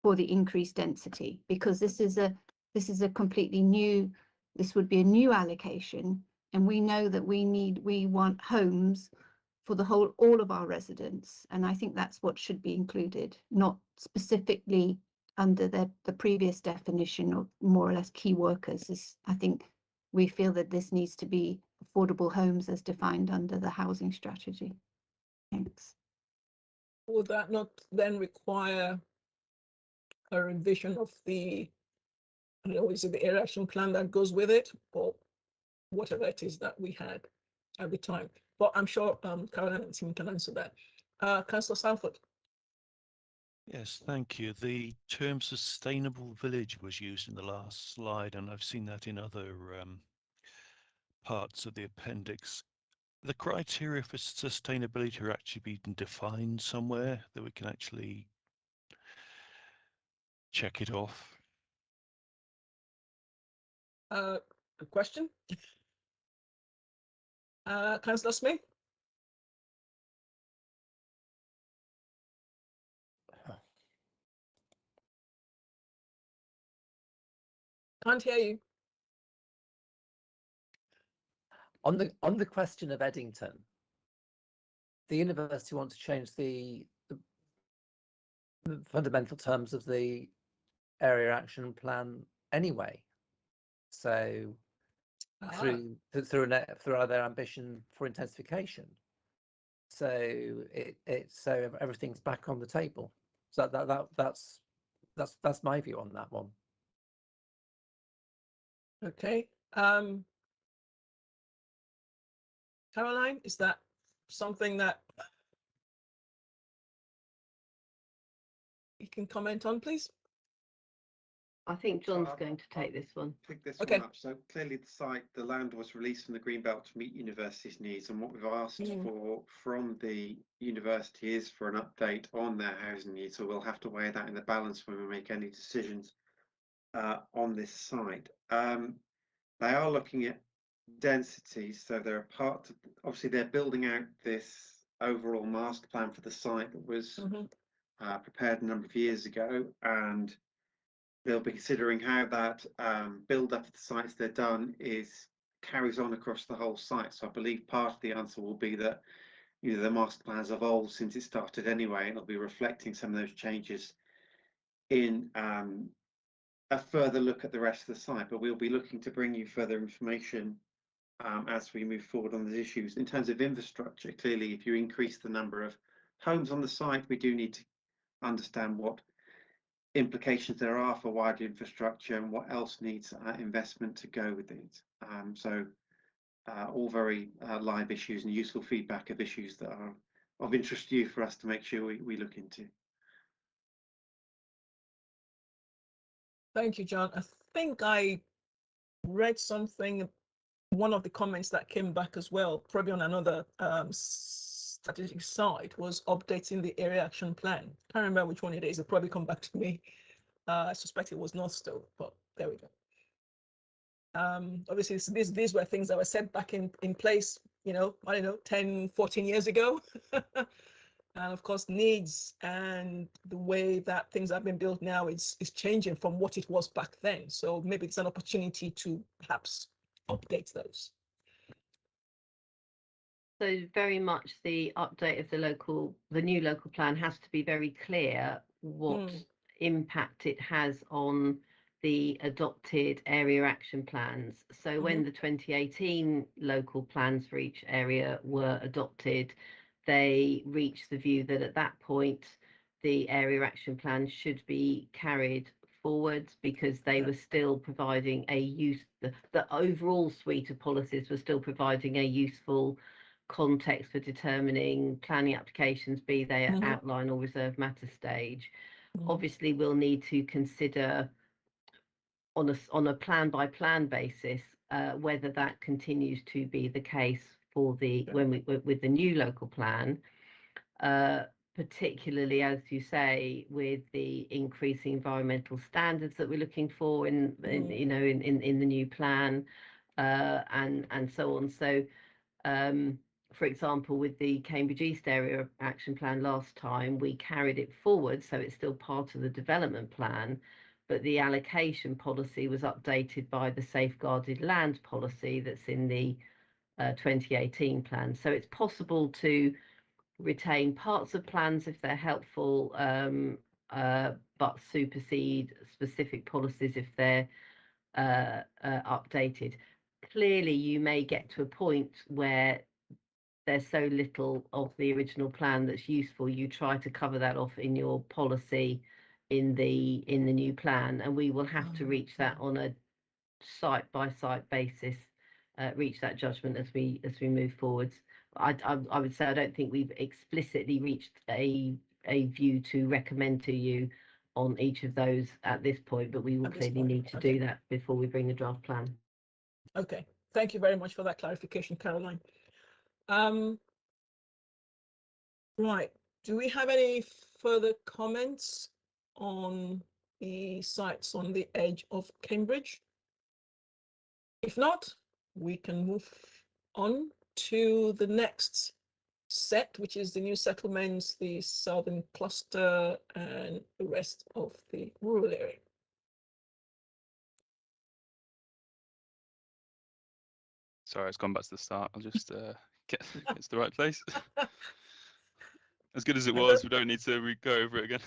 for the increased density, because this is a completely new, this would be a new allocation, and we know that we want homes for all of our residents, and I think that's what should be included, not specifically under the previous definition of more or less key workers. I think we feel that this needs to be affordable homes as defined under the housing strategy. Thanks. Would that not then require a revision of the, is it the area action plan that goes with it, or whatever it is that we had at the time? But I'm sure Caroline and team can answer that. Councillor Sanford. Yes, thank you. The term sustainable village was used in the last slide, and I've seen that in other parts of the appendix. The criteria for sustainability are actually being defined somewhere that we can actually check it off. A question? Councillor Smith? Can't hear you. On the question of Eddington, the university wants to change the fundamental terms of the area action plan anyway. So through their ambition for intensification. So so everything's back on the table. So that's my view on that one. Okay. Caroline, is that something that you can comment on, please? I think John's going to take this one. Pick this Okay. one up. So clearly the land was released from the Greenbelt to meet universities' needs, and what we've asked for from the university is for an update on their housing needs. So we'll have to weigh that in the balance when we make any decisions on this site. They are looking at densities, so they're a part of, obviously they're building out this overall master plan for the site that was prepared a number of years ago, and they'll be considering how that build up of the sites they're done carries on across the whole site. So I believe part of the answer will be that the master plan has evolved since it started anyway, and it'll be reflecting some of those changes in a further look at the rest of the site. But we'll be looking to bring you further information as we move forward on these issues. In terms of infrastructure, clearly if you increase the number of homes on the site, we do need to understand what implications there are for wider infrastructure and what else needs investment to go with it. So all very live issues and useful feedback of issues that are of interest to you for us to make sure we look into. Thank you, John. I think I read something, one of the comments that came back as well, probably on another strategic side, was updating the area action plan. Can't remember which one it is. It'll probably come back to me. I suspect it was not still, but there we go. Obviously, these were things that were set back in place, I don't know, 10, 14 years ago. And of course, needs and the way that things have been built now is changing from what it was back then. So maybe it's an opportunity to perhaps update those. So very much the update of the new local plan has to be very clear what impact it has on the adopted area action plans. So when the 2018 local plans for each area were adopted, they reached the view that at that point the area action plan should be carried forward because they were still providing a the overall suite of policies was still providing a useful context for determining planning applications, be they at outline or reserve matter stage. Obviously, we'll need to consider on a plan by plan basis whether that continues to be the case for the with the new local plan, particularly as you say with the increasing environmental standards that we're looking for in the new plan, and so on. So for example, with the Cambridge East Area Action Plan last time, we carried it forward, so it's still part of the development plan, but the allocation policy was updated by the safeguarded land policy that's in the 2018 plan. So it's possible to retain parts of plans if they're helpful, but supersede specific policies if they're updated. Clearly, you may get to a point where there's so little of the original plan that's useful, you try to cover that off in your policy in the new plan, and we will have to reach that on a site by site basis, reach that judgment as we move forwards. I would say I don't think we've explicitly reached a view to recommend to you on each of those at this point, but we will clearly need to do that before we bring the draft plan. Okay, thank you very much for that clarification, Caroline. Right, do we have any further comments on the sites on the edge of Cambridge? If not, we can move on to the next set, which is the new settlements, the southern cluster, and the rest of the rural area. Sorry, it's gone back to the start. I'll just get to the right place. As good as it was, we don't need to go over it again.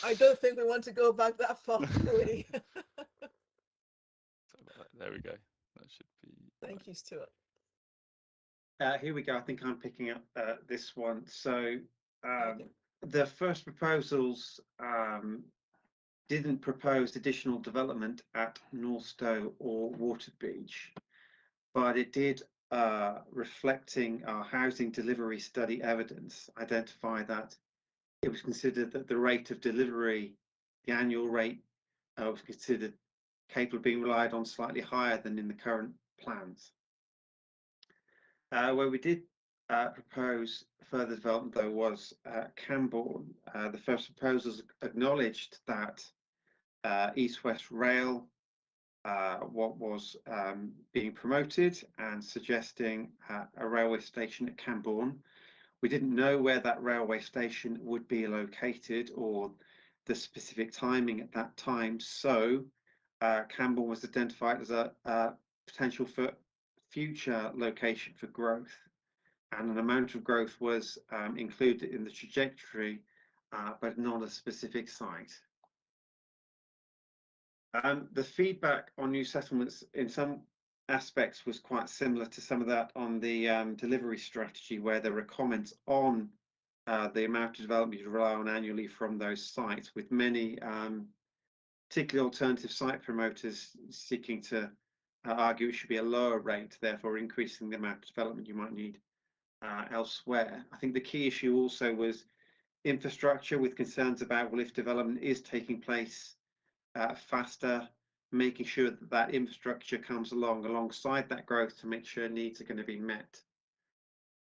I don't think we want to go back that far, do we? There we go. That should be. Thank you, Stuart. Here we go. I think I'm picking up this one. So the first proposals didn't propose additional development at Northstowe or Waterbeach, but it did, reflecting our housing delivery study evidence, identify that it was considered that the rate of delivery, the annual rate, was considered capable of being relied on slightly higher than in the current plans. Where we did propose further development, though, was Cambourne. The first proposals acknowledged that East-West Rail what was being promoted and suggesting a railway station at Cambourne. We didn't know where that railway station would be located or the specific timing at that time, so Cambourne was identified as a potential for future location for growth, and an amount of growth was included in the trajectory, but not a specific site. The feedback on new settlements in some aspects was quite similar to some of that on the delivery strategy, where there were comments on the amount of development you rely on annually from those sites, with many particularly alternative site promoters seeking to argue it should be a lower rate, therefore increasing the amount of development you might need elsewhere. I think the key issue also was infrastructure, with concerns about, well, if development is taking place faster, making sure that that infrastructure comes alongside that growth to make sure needs are going to be met.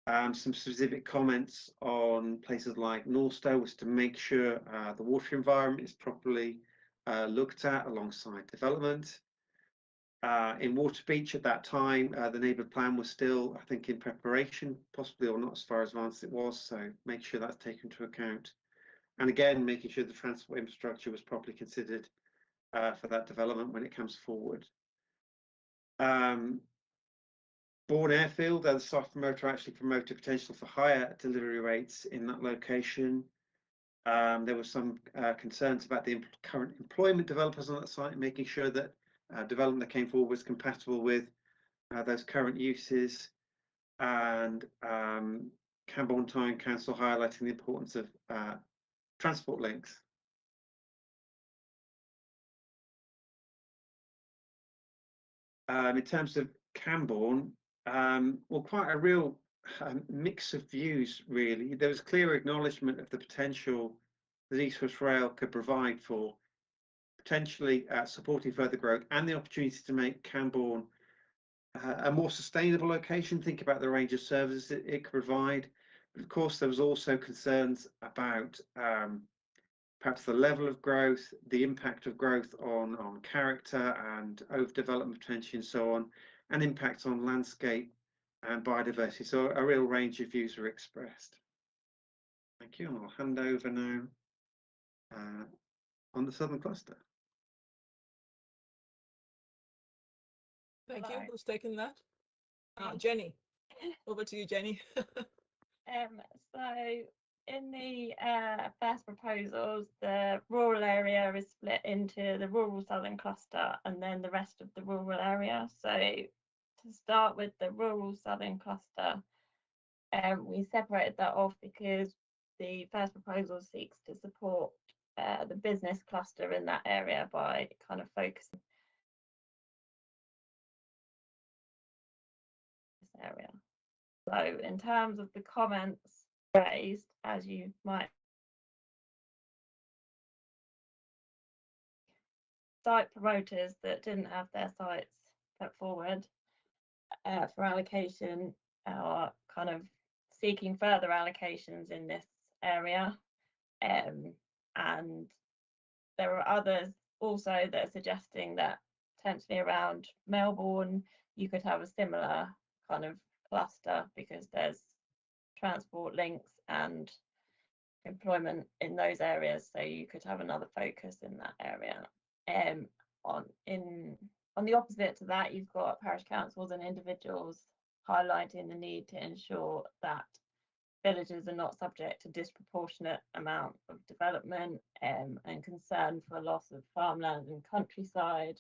Some specific comments on places like Northstowe was to make sure the water environment is properly looked at alongside development. In Waterbeach at that time, the neighbourhood plan was still, I think, in preparation, possibly, or not as far advanced as it was, so make sure that's taken into account. And again, making sure the transport infrastructure was properly considered for that development when it comes forward. Bourne Airfield, the soft promoter actually promoted potential for higher delivery rates in that location. There were some concerns about the current employment developers on that site, making sure that development that came forward was compatible with those current uses, and Cambourne Town Council highlighting the importance of transport links. in terms of Camborne, well, quite a real mix of views, really. There was clear acknowledgement of the potential that East West Rail could provide for potentially supporting further growth and the opportunity to make Camborne a more sustainable location. Think about the range of services it could provide. But of course, there was also concerns about perhaps the level of growth, the impact of growth on character and overdevelopment potential and so on, and impact on landscape and biodiversity. So a real range of views were expressed. Thank you, and I'll hand over now on the Southern Cluster. Thank you. Who's taking that? Jenny. Over to you, Jenny. So in the first proposals, the rural area is split into the rural southern cluster and then the rest of the rural area. So to start with the rural southern cluster, we separated that off because the first proposal seeks to support the business cluster in that area by kind of focusing this area. So in terms of the comments raised, as you might site promoters that didn't have their sites put forward for allocation are kind of seeking further allocations in this area, and there are others also that are suggesting that potentially around Melbourne you could have a similar kind of cluster because there's transport links and employment in those areas, so you could have another focus in that area. On the opposite to that, you've got parish councils and individuals highlighting the need to ensure that villages are not subject to disproportionate amount of development, and concern for loss of farmland and countryside,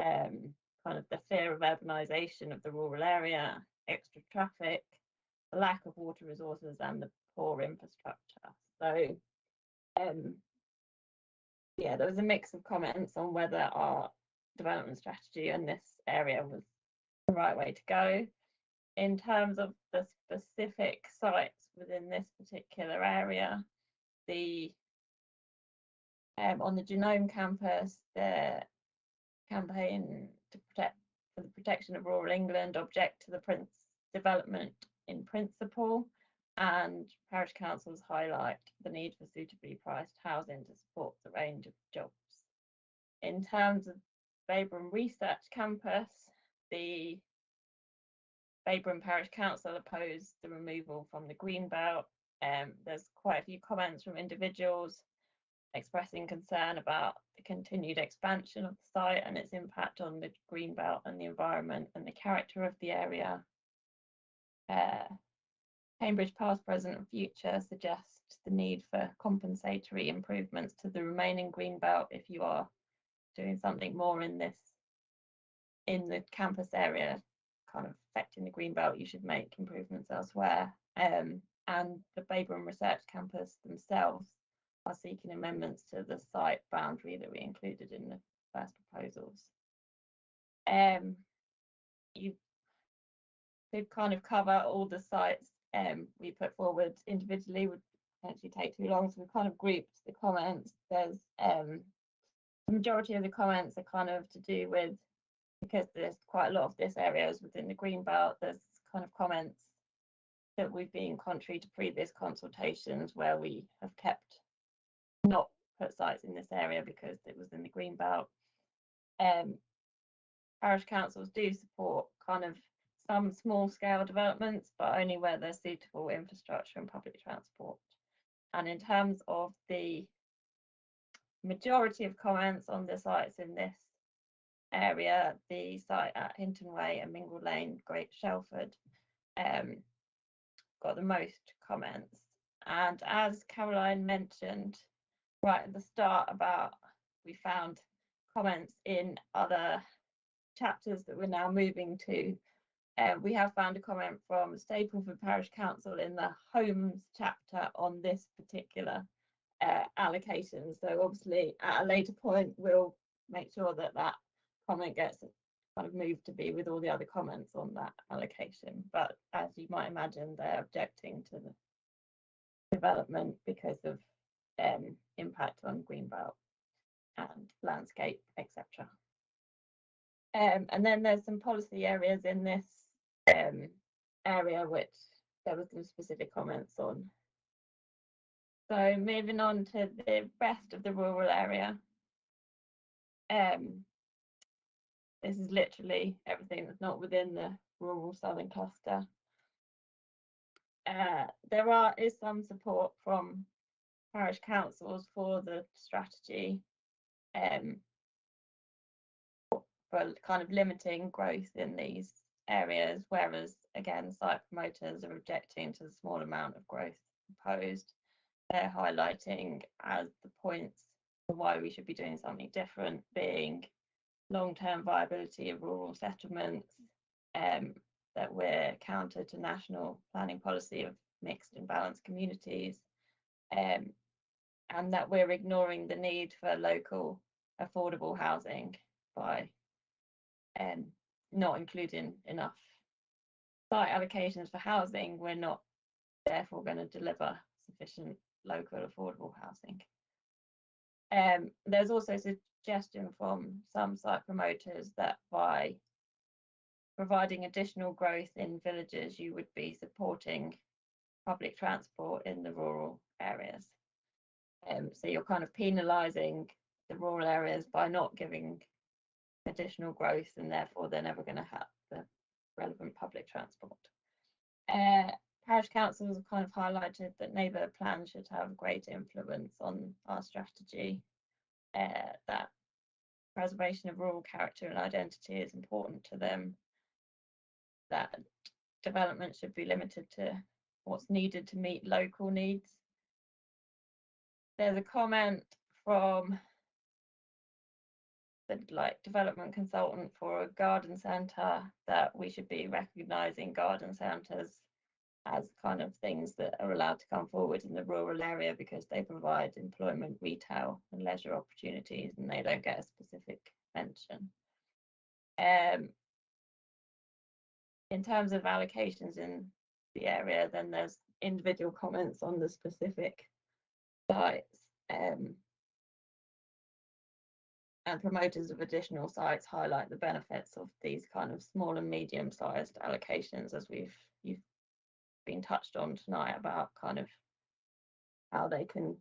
kind of the fear of urbanisation of the rural area, extra traffic, the lack of water resources and the poor infrastructure. So yeah, there was a mix of comments on whether our development strategy in this area was the right way to go. In terms of the specific sites within this particular area, on the Genome campus, the campaign for the protection of rural England object to the development in principle, and parish councils highlight the need for suitably priced housing to support the range of jobs. In terms of Baberham Research Campus, the Baberham Parish Council opposed the removal from the Greenbelt. There's quite a few comments from individuals expressing concern about the continued expansion of the site and its impact on the Greenbelt and the environment and the character of the area. Cambridge Past, Present and Future suggest the need for compensatory improvements to the remaining Greenbelt. If you are doing something more in the campus area kind of affecting the Greenbelt, you should make improvements elsewhere. And the Baberham Research Campus themselves are seeking amendments to the site boundary that we included in the first proposals. You could kind of cover all the sites we put forward individually, would potentially take too long, so we kind of grouped the comments. There's the majority of the comments are kind of to do with, because there's quite a lot of this area is within the Greenbelt, there's kind of comments that we've been contrary to previous consultations where we have kept not put sites in this area because it was in the Greenbelt. Parish councils do support kind of some small scale developments, but only where there's suitable infrastructure and public transport. And in terms of the majority of comments on the sites in this area, the site at Hinton Way and Mingle Lane, Great Shelford, got the most comments. And as Caroline mentioned right at the start about, we found comments in other chapters that we're now moving to. We have found a comment from Stapleford Parish Council in the Homes chapter on this particular allocation. So obviously at a later point, we'll make sure that that comment gets kind of moved to be with all the other comments on that allocation. But as you might imagine, they're objecting to the development because of impact on greenbelt and landscape, etc. And then there's some policy areas in this area which there was some specific comments on. So moving on to the rest of the rural area. This is literally everything that's not within the rural southern cluster. There is some support from parish councils for the strategy for kind of limiting growth in these areas, whereas again site promoters are objecting to the small amount of growth proposed. They're highlighting as the points for why we should be doing something different being long-term viability of rural settlements, that we're counter to national planning policy of mixed and balanced communities, and that we're ignoring the need for local affordable housing by not including enough site allocations for housing. We're not therefore going to deliver sufficient local affordable housing. There's also a suggestion from some site promoters that by providing additional growth in villages, you would be supporting public transport in the rural areas. So you're kind of penalising the rural areas by not giving additional growth, and therefore they're never going to have the relevant public transport. Parish councils have kind of highlighted that neighbourhood plans should have great influence on our strategy, that preservation of rural character and identity is important to them, that development should be limited to what's needed to meet local needs. There's a comment from the development consultant for a garden centre that we should be recognising garden centres as kind of things that are allowed to come forward in the rural area because they provide employment, retail and leisure opportunities, and they don't get a specific mention. In terms of allocations in the area, then there's individual comments on the specific sites, and promoters of additional sites highlight the benefits of these kind of small and medium-sized allocations, as you've been touched on tonight, about kind of how they can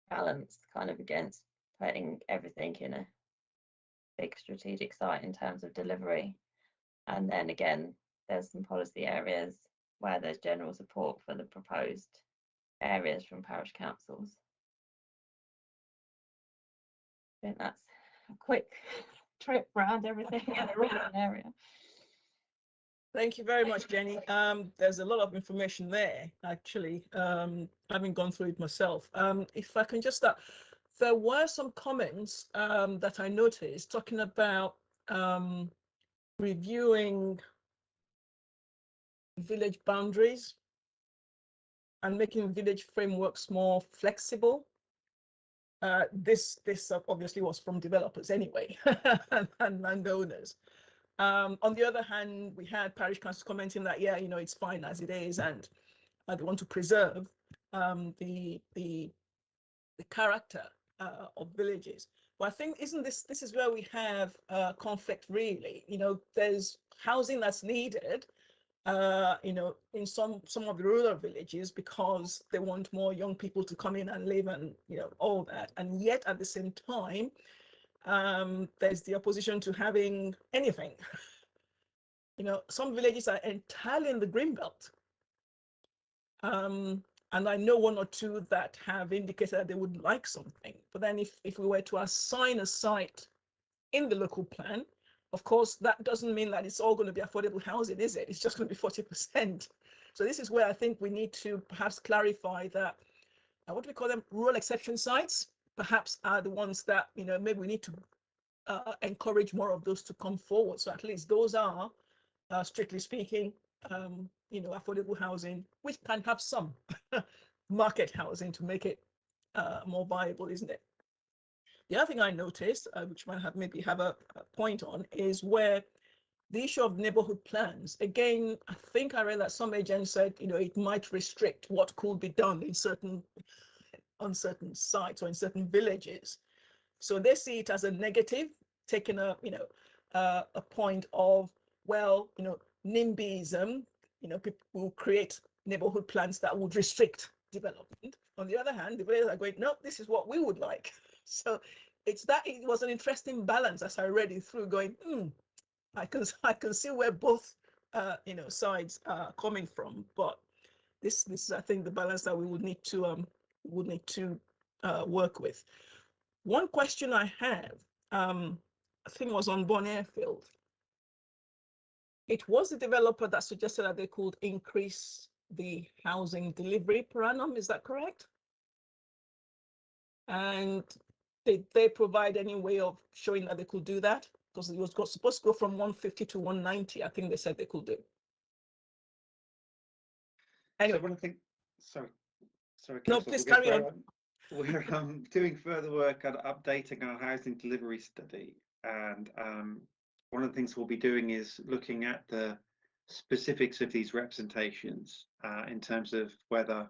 balance kind of against putting everything in a big strategic site in terms of delivery. And then again, there's some policy areas where there's general support for the proposed areas from parish councils. I think that's a quick trip around everything in the rural area. Thank you very much, Jenny. There's a lot of information there, actually, having gone through it myself. If I can just start, there were some comments that I noticed talking about reviewing village boundaries and making village frameworks more flexible. This obviously was from developers anyway, and landowners. On the other hand, we had parish councils commenting that, yeah, it's fine as it is, and they want to preserve the character of villages. But I think this is where we have conflict, really. There's housing that's needed, in some of the rural villages because they want more young people to come in and live and all that, and yet at the same time there's the opposition to having anything. Some villages are entirely in the greenbelt, and I know one or two that have indicated that they would like something. But then if we were to assign a site in the local plan, of course, that doesn't mean that it's all going to be affordable housing, is it? It's just going to be 40%. So this is where I think we need to perhaps clarify that, what do we call them? Rural exception sites, perhaps are the ones that, maybe we need to encourage more of those to come forward. So at least those are, strictly speaking, affordable housing, which can have some market housing to make it more viable, isn't it? The other thing I noticed, which might have maybe have a point on, is where the issue of neighborhood plans. Again, I think I read that some agent said, it might restrict what could be done on certain sites or in certain villages. So they see it as a negative, taking a point of, well, NIMBYism, people will create neighborhood plans that would restrict development. On the other hand, the villagers are going, no, this is what we would like. So it was an interesting balance as I read it through, going, I can see where both sides are coming from, but this is, I think, the balance that we would need to work with. One question I have, I think it was on Bon Airfield. It was the developer that suggested that they could increase the housing delivery per annum. Is that correct? And did they provide any way of showing that they could do that? Because it was supposed to go from 150 to 190. I think they said they could do. Anyway, so one thing. Sorry. No, please carry on. We're doing further work on updating our housing delivery study, and one of the things we'll be doing is looking at the specifics of these representations in terms of whether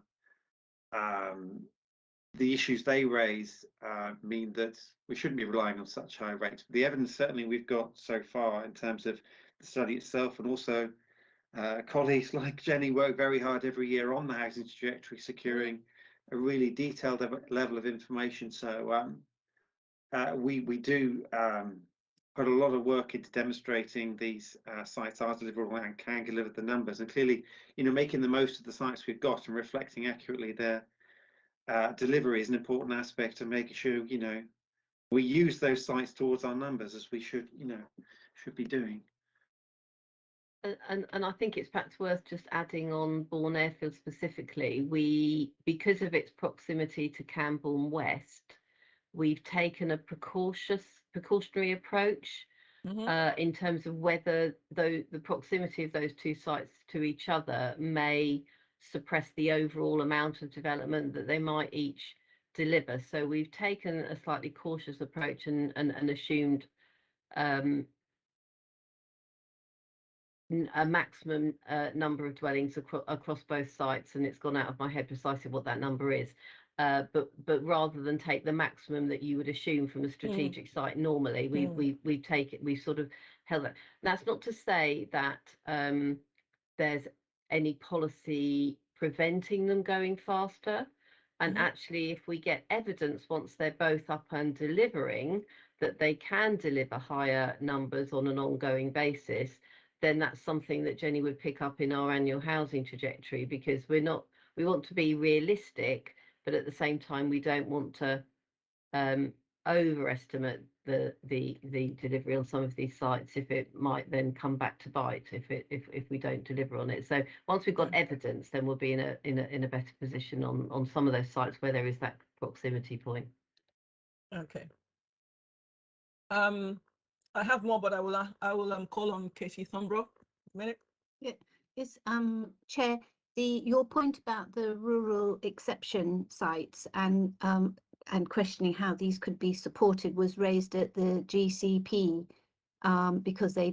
the issues they raise mean that we shouldn't be relying on such high rates. The evidence certainly we've got so far in terms of the study itself, and also colleagues like Jenny work very hard every year on the housing trajectory, securing a really detailed level of information. So we do put a lot of work into demonstrating these sites are deliverable and can deliver the numbers, and clearly, making the most of the sites we've got and reflecting accurately their delivery is an important aspect of making sure we use those sites towards our numbers as we should be doing. And I think it's perhaps worth just adding on Bourne Airfield specifically, because of its proximity to Camborne West, we've taken a precautionary approach in terms of whether the proximity of those two sites to each other may suppress the overall amount of development that they might each deliver. So we've taken a slightly cautious approach and assumed a maximum number of dwellings across both sites, and it's gone out of my head precisely what that number is. But rather than take the maximum that you would assume from a strategic site normally, we've sort of held that. That's not to say that there's any policy preventing them going faster. And actually, if we get evidence once they're both up and delivering that they can deliver higher numbers on an ongoing basis, then that's something that Jenny would pick up in our annual housing trajectory, because we want to be realistic, but at the same time we don't want to overestimate the delivery on some of these sites if it might then come back to bite if we don't deliver on it. So once we've got evidence, then we'll be in a better position on some of those sites where there is that proximity point. Okay. I have more, but I will call on Katie Thornborough. A minute. Yeah, yes, Chair. Your point about the rural exception sites and questioning how these could be supported was raised at the GCP because they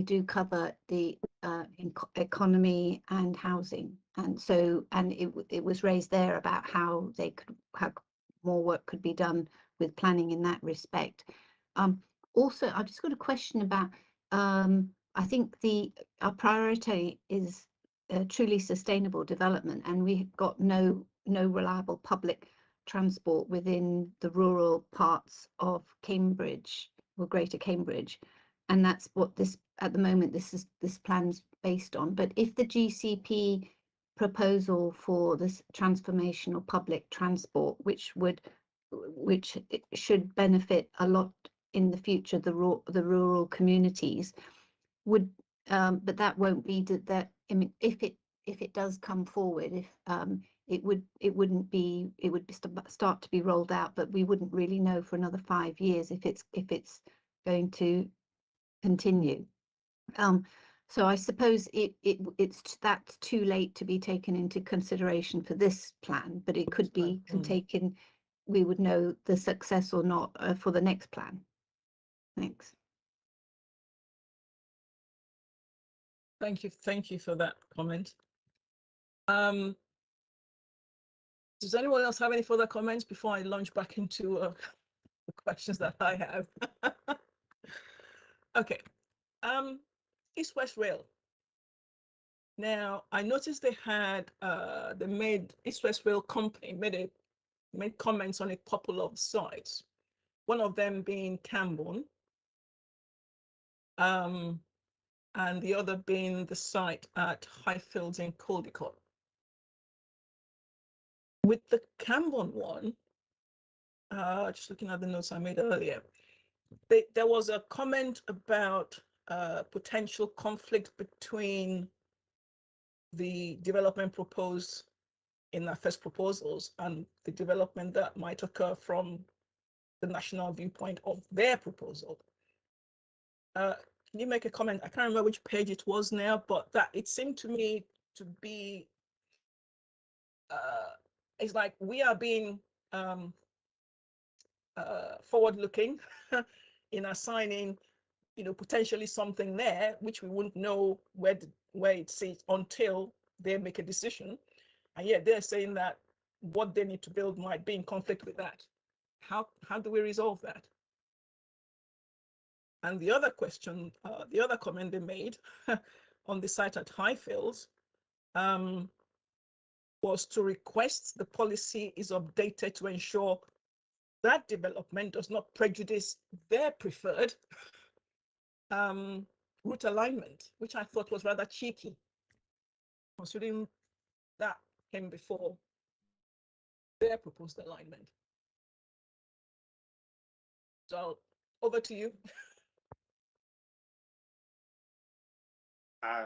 do cover the economy and housing, and it was raised there about how more work could be done with planning in that respect. Also, I've just got a question about, I think our priority is truly sustainable development, and we've got no reliable public transport within the rural parts of Cambridge or Greater Cambridge, and that's what this plan's based on. But if the GCP proposal for this transformational public transport, which should benefit a lot in the future the rural communities, would but that won't be that. I mean, if it does come forward, it would start to be rolled out, but we wouldn't really know for another 5 years if it's going to continue. So I suppose that's too late to be taken into consideration for this plan, but it could be taken we would know the success or not for the next plan. Thanks. Thank you for that comment. Does anyone else have any further comments before I launch back into the questions that I have? Okay. East West Rail. Now, I noticed they had East West Rail Company made comments on a couple of sites. One of them being Camborne, and the other being the site at Highfields in Caldecott. With the Camborne one, just looking at the notes I made earlier, there was a comment about potential conflict between the development proposed in our first proposals and the development that might occur from the national viewpoint of their proposal. Can you make a comment? I can't remember which page it was now, but that it seemed to me to be, it's like we are being forward-looking in assigning, potentially something there, which we wouldn't know where it sits until they make a decision. And yet they're saying that what they need to build might be in conflict with that. How do we resolve that? And the other question, the other comment they made on the site at Highfields was to request the policy is updated to ensure that development does not prejudice their preferred route alignment, which I thought was rather cheeky, considering that came before their proposed alignment. So over to you.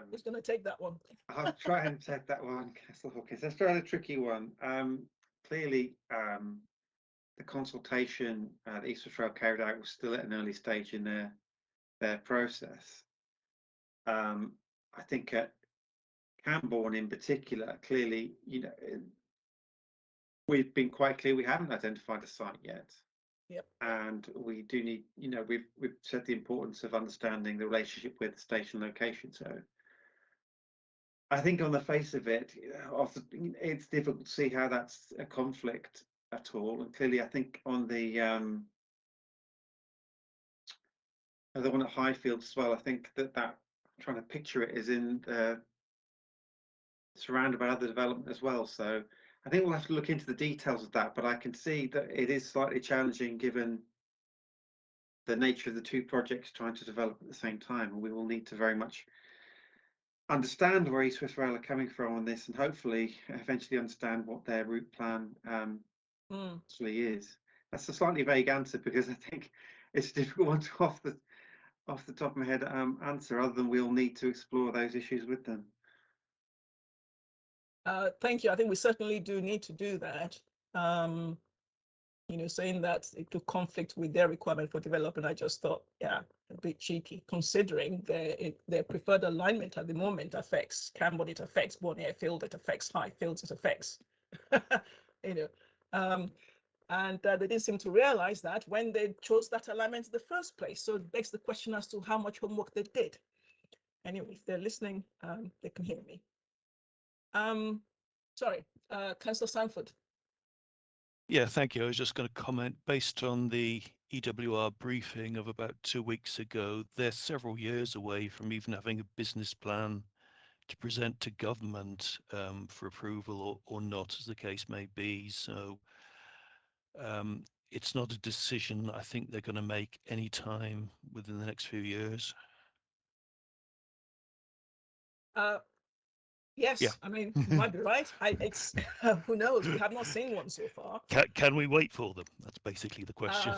Who's going to take that one? I'll try and take that one, Castle Hawkins. That's a rather tricky one. Clearly, the consultation the East West Rail carried out was still at an early stage in their process. I think at Camborne in particular, clearly, we've been quite clear we haven't identified a site yet. Yep. And we do need, we've said the importance of understanding the relationship with the station location. So I think on the face of it, it's difficult to see how that's a conflict at all. And clearly, I think on the one at Highfields as well, I think that I'm trying to picture it is in surrounded by other development as well. So I think we'll have to look into the details of that, but I can see that it is slightly challenging given the nature of the two projects trying to develop at the same time. And we will need to very much understand where East West Rail are coming from on this, and hopefully eventually understand what their route plan actually is. That's a slightly vague answer because I think it's a difficult one to off the top of my head answer, other than we'll need to explore those issues with them. Thank you. I think we certainly do need to do that. Saying that it took conflict with their requirement for development, I just thought, yeah, a bit cheeky, considering their preferred alignment at the moment affects Camborne, it affects Bourne Airfield, it affects Highfields, it affects, and they didn't seem to realize that when they chose that alignment in the first place. So it begs the question as to how much homework they did. Anyway, if they're listening, they can hear me. Sorry, Councillor Sanford. Yeah, thank you. I was just going to comment based on the EWR briefing of about 2 weeks ago. They're several years away from even having a business plan to present to government for approval or not, as the case may be. So it's not a decision I think they're going to make any time within the next few years. Yes, yeah. I mean, you might be right. It's who knows? We have not seen one so far. Can we wait for them? That's basically the question.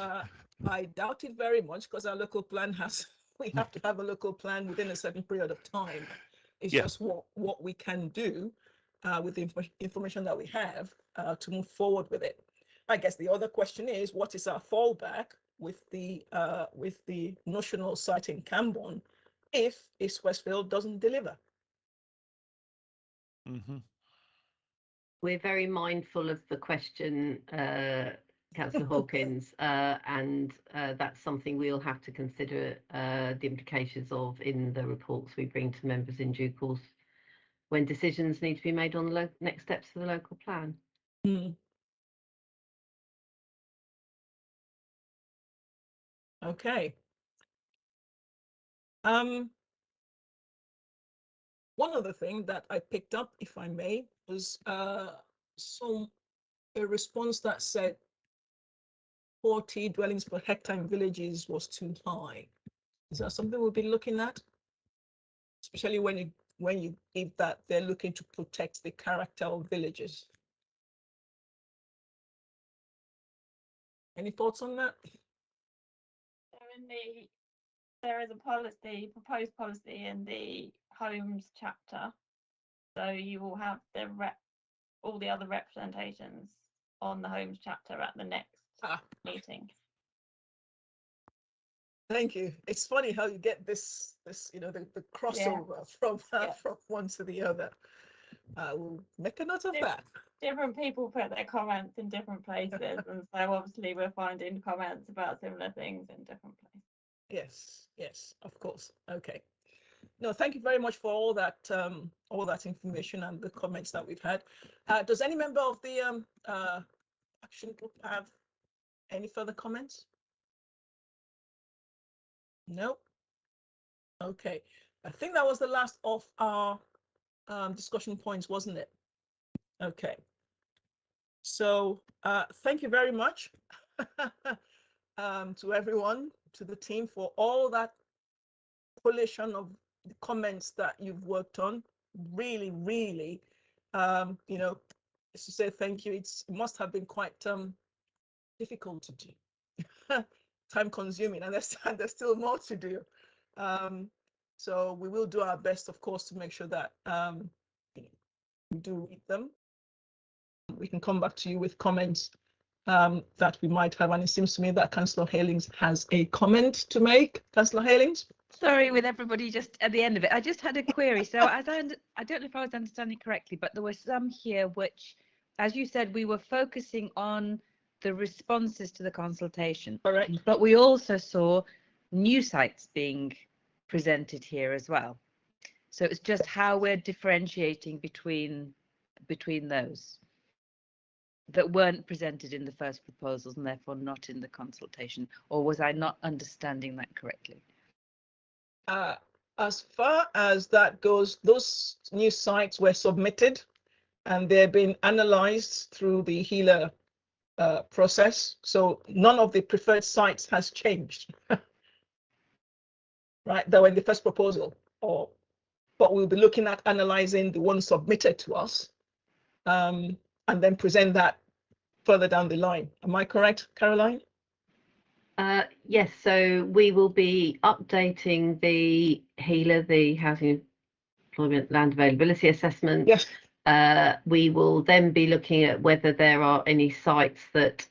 I doubt it very much because our local plan we have to have a local plan within a certain period of time. It's just what we can do with the information that we have to move forward with it. I guess the other question is, what is our fallback with the notional site in Camborne if East West Rail doesn't deliver? We're very mindful of the question Councillor Hawkins, and that's something we'll have to consider the implications of in the reports we bring to members in due course when decisions need to be made on the next steps for the local plan. Okay. One other thing that I picked up, if I may, was a response that said 40 dwellings per hectare in villages was too high. Is that something we'll be looking at? Especially when you give that they're looking to protect the character of villages. Any thoughts on that? So there is a policy, proposed policy in the homes chapter. So you will have all the other representations on the homes chapter at the next meeting. Thank you. It's funny how you get this the crossover from one to the other. We'll make a note of that. Different people put their comments in different places, and so obviously we're finding comments about similar things in different places. Yes, of course. Okay. No, thank you very much for all that information and the comments that we've had. Does any member of the action group have any further comments? No. Okay. I think that was the last of our discussion points, wasn't it? Okay. So thank you very much to everyone, to the team for all that collation of the comments that you've worked on. Really, really, just to say thank you. It must have been quite difficult to do, time consuming, and there's still more to do. So we will do our best, of course, to make sure that we do read them. We can come back to you with comments that we might have. And it seems to me that Councillor Halings has a comment to make. Councillor Halings? Sorry, with everybody just at the end of it, I just had a query. So I don't know if I was understanding correctly, but there were some here which, as you said, we were focusing on the responses to the consultation. Correct. But we also saw new sites being presented here as well. So it's just how we're differentiating between those that weren't presented in the first proposals and therefore not in the consultation, or was I not understanding that correctly? As far as that goes, those new sites were submitted and they're being analysed through the HELA process. So none of the preferred sites has changed, right? That were in the first proposal, but we'll be looking at analysing the ones submitted to us, and then present that further down the line. Am I correct, Caroline? Yes, so we will be updating the HELA, the Housing Employment Land Availability Assessment. Yes. We will then be looking at whether there are any sites that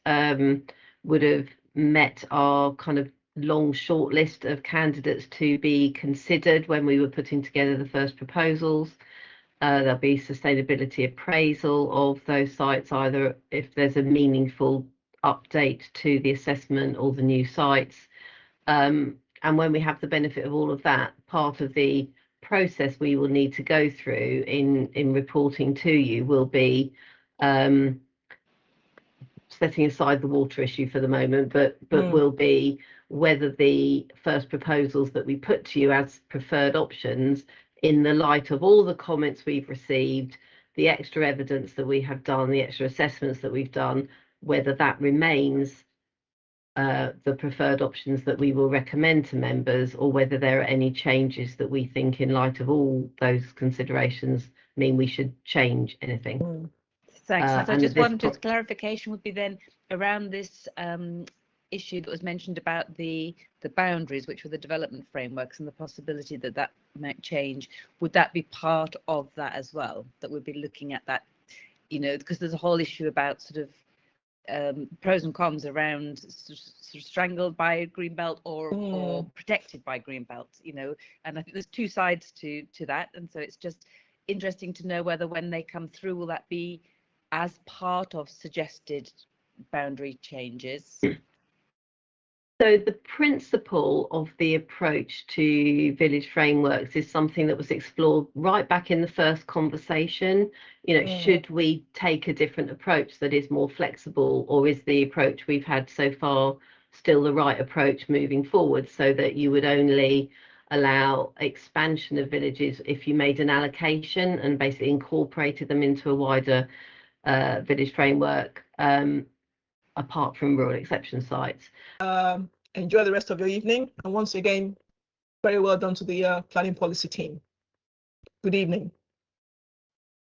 would have met our kind of long short list of candidates to be considered when we were putting together the first proposals. There'll be sustainability appraisal of those sites, either if there's a meaningful update to the assessment or the new sites. And when we have the benefit of all of that, part of the process we will need to go through in reporting to you will be setting aside the water issue for the moment, but will be whether the first proposals that we put to you as preferred options, in the light of all the comments we've received, the extra evidence that we have done, the extra assessments that we've done, whether that remains the preferred options that we will recommend to members, or whether there are any changes that we think, in light of all those considerations, mean we should change anything. Thanks. So just one clarification would be then around this issue that was mentioned about the boundaries, which were the development frameworks, and the possibility that that might change. Would that be part of that as well, that we'd be looking at that, because there's a whole issue about sort of pros and cons around sort of strangled by greenbelt or protected by greenbelt, and I think there's two sides to that, and so it's just interesting to know whether when they come through, will that be as part of suggested boundary changes? So the principle of the approach to village frameworks is something that was explored right back in the first conversation. You know, should we take a different approach that is more flexible, or is the approach we've had so far still the right approach moving forward, so that you would only allow expansion of villages if you made an allocation and basically incorporated them into a wider village framework, apart from rural exception sites. Enjoy the rest of your evening. And once again, very well done to the planning policy team. Good evening.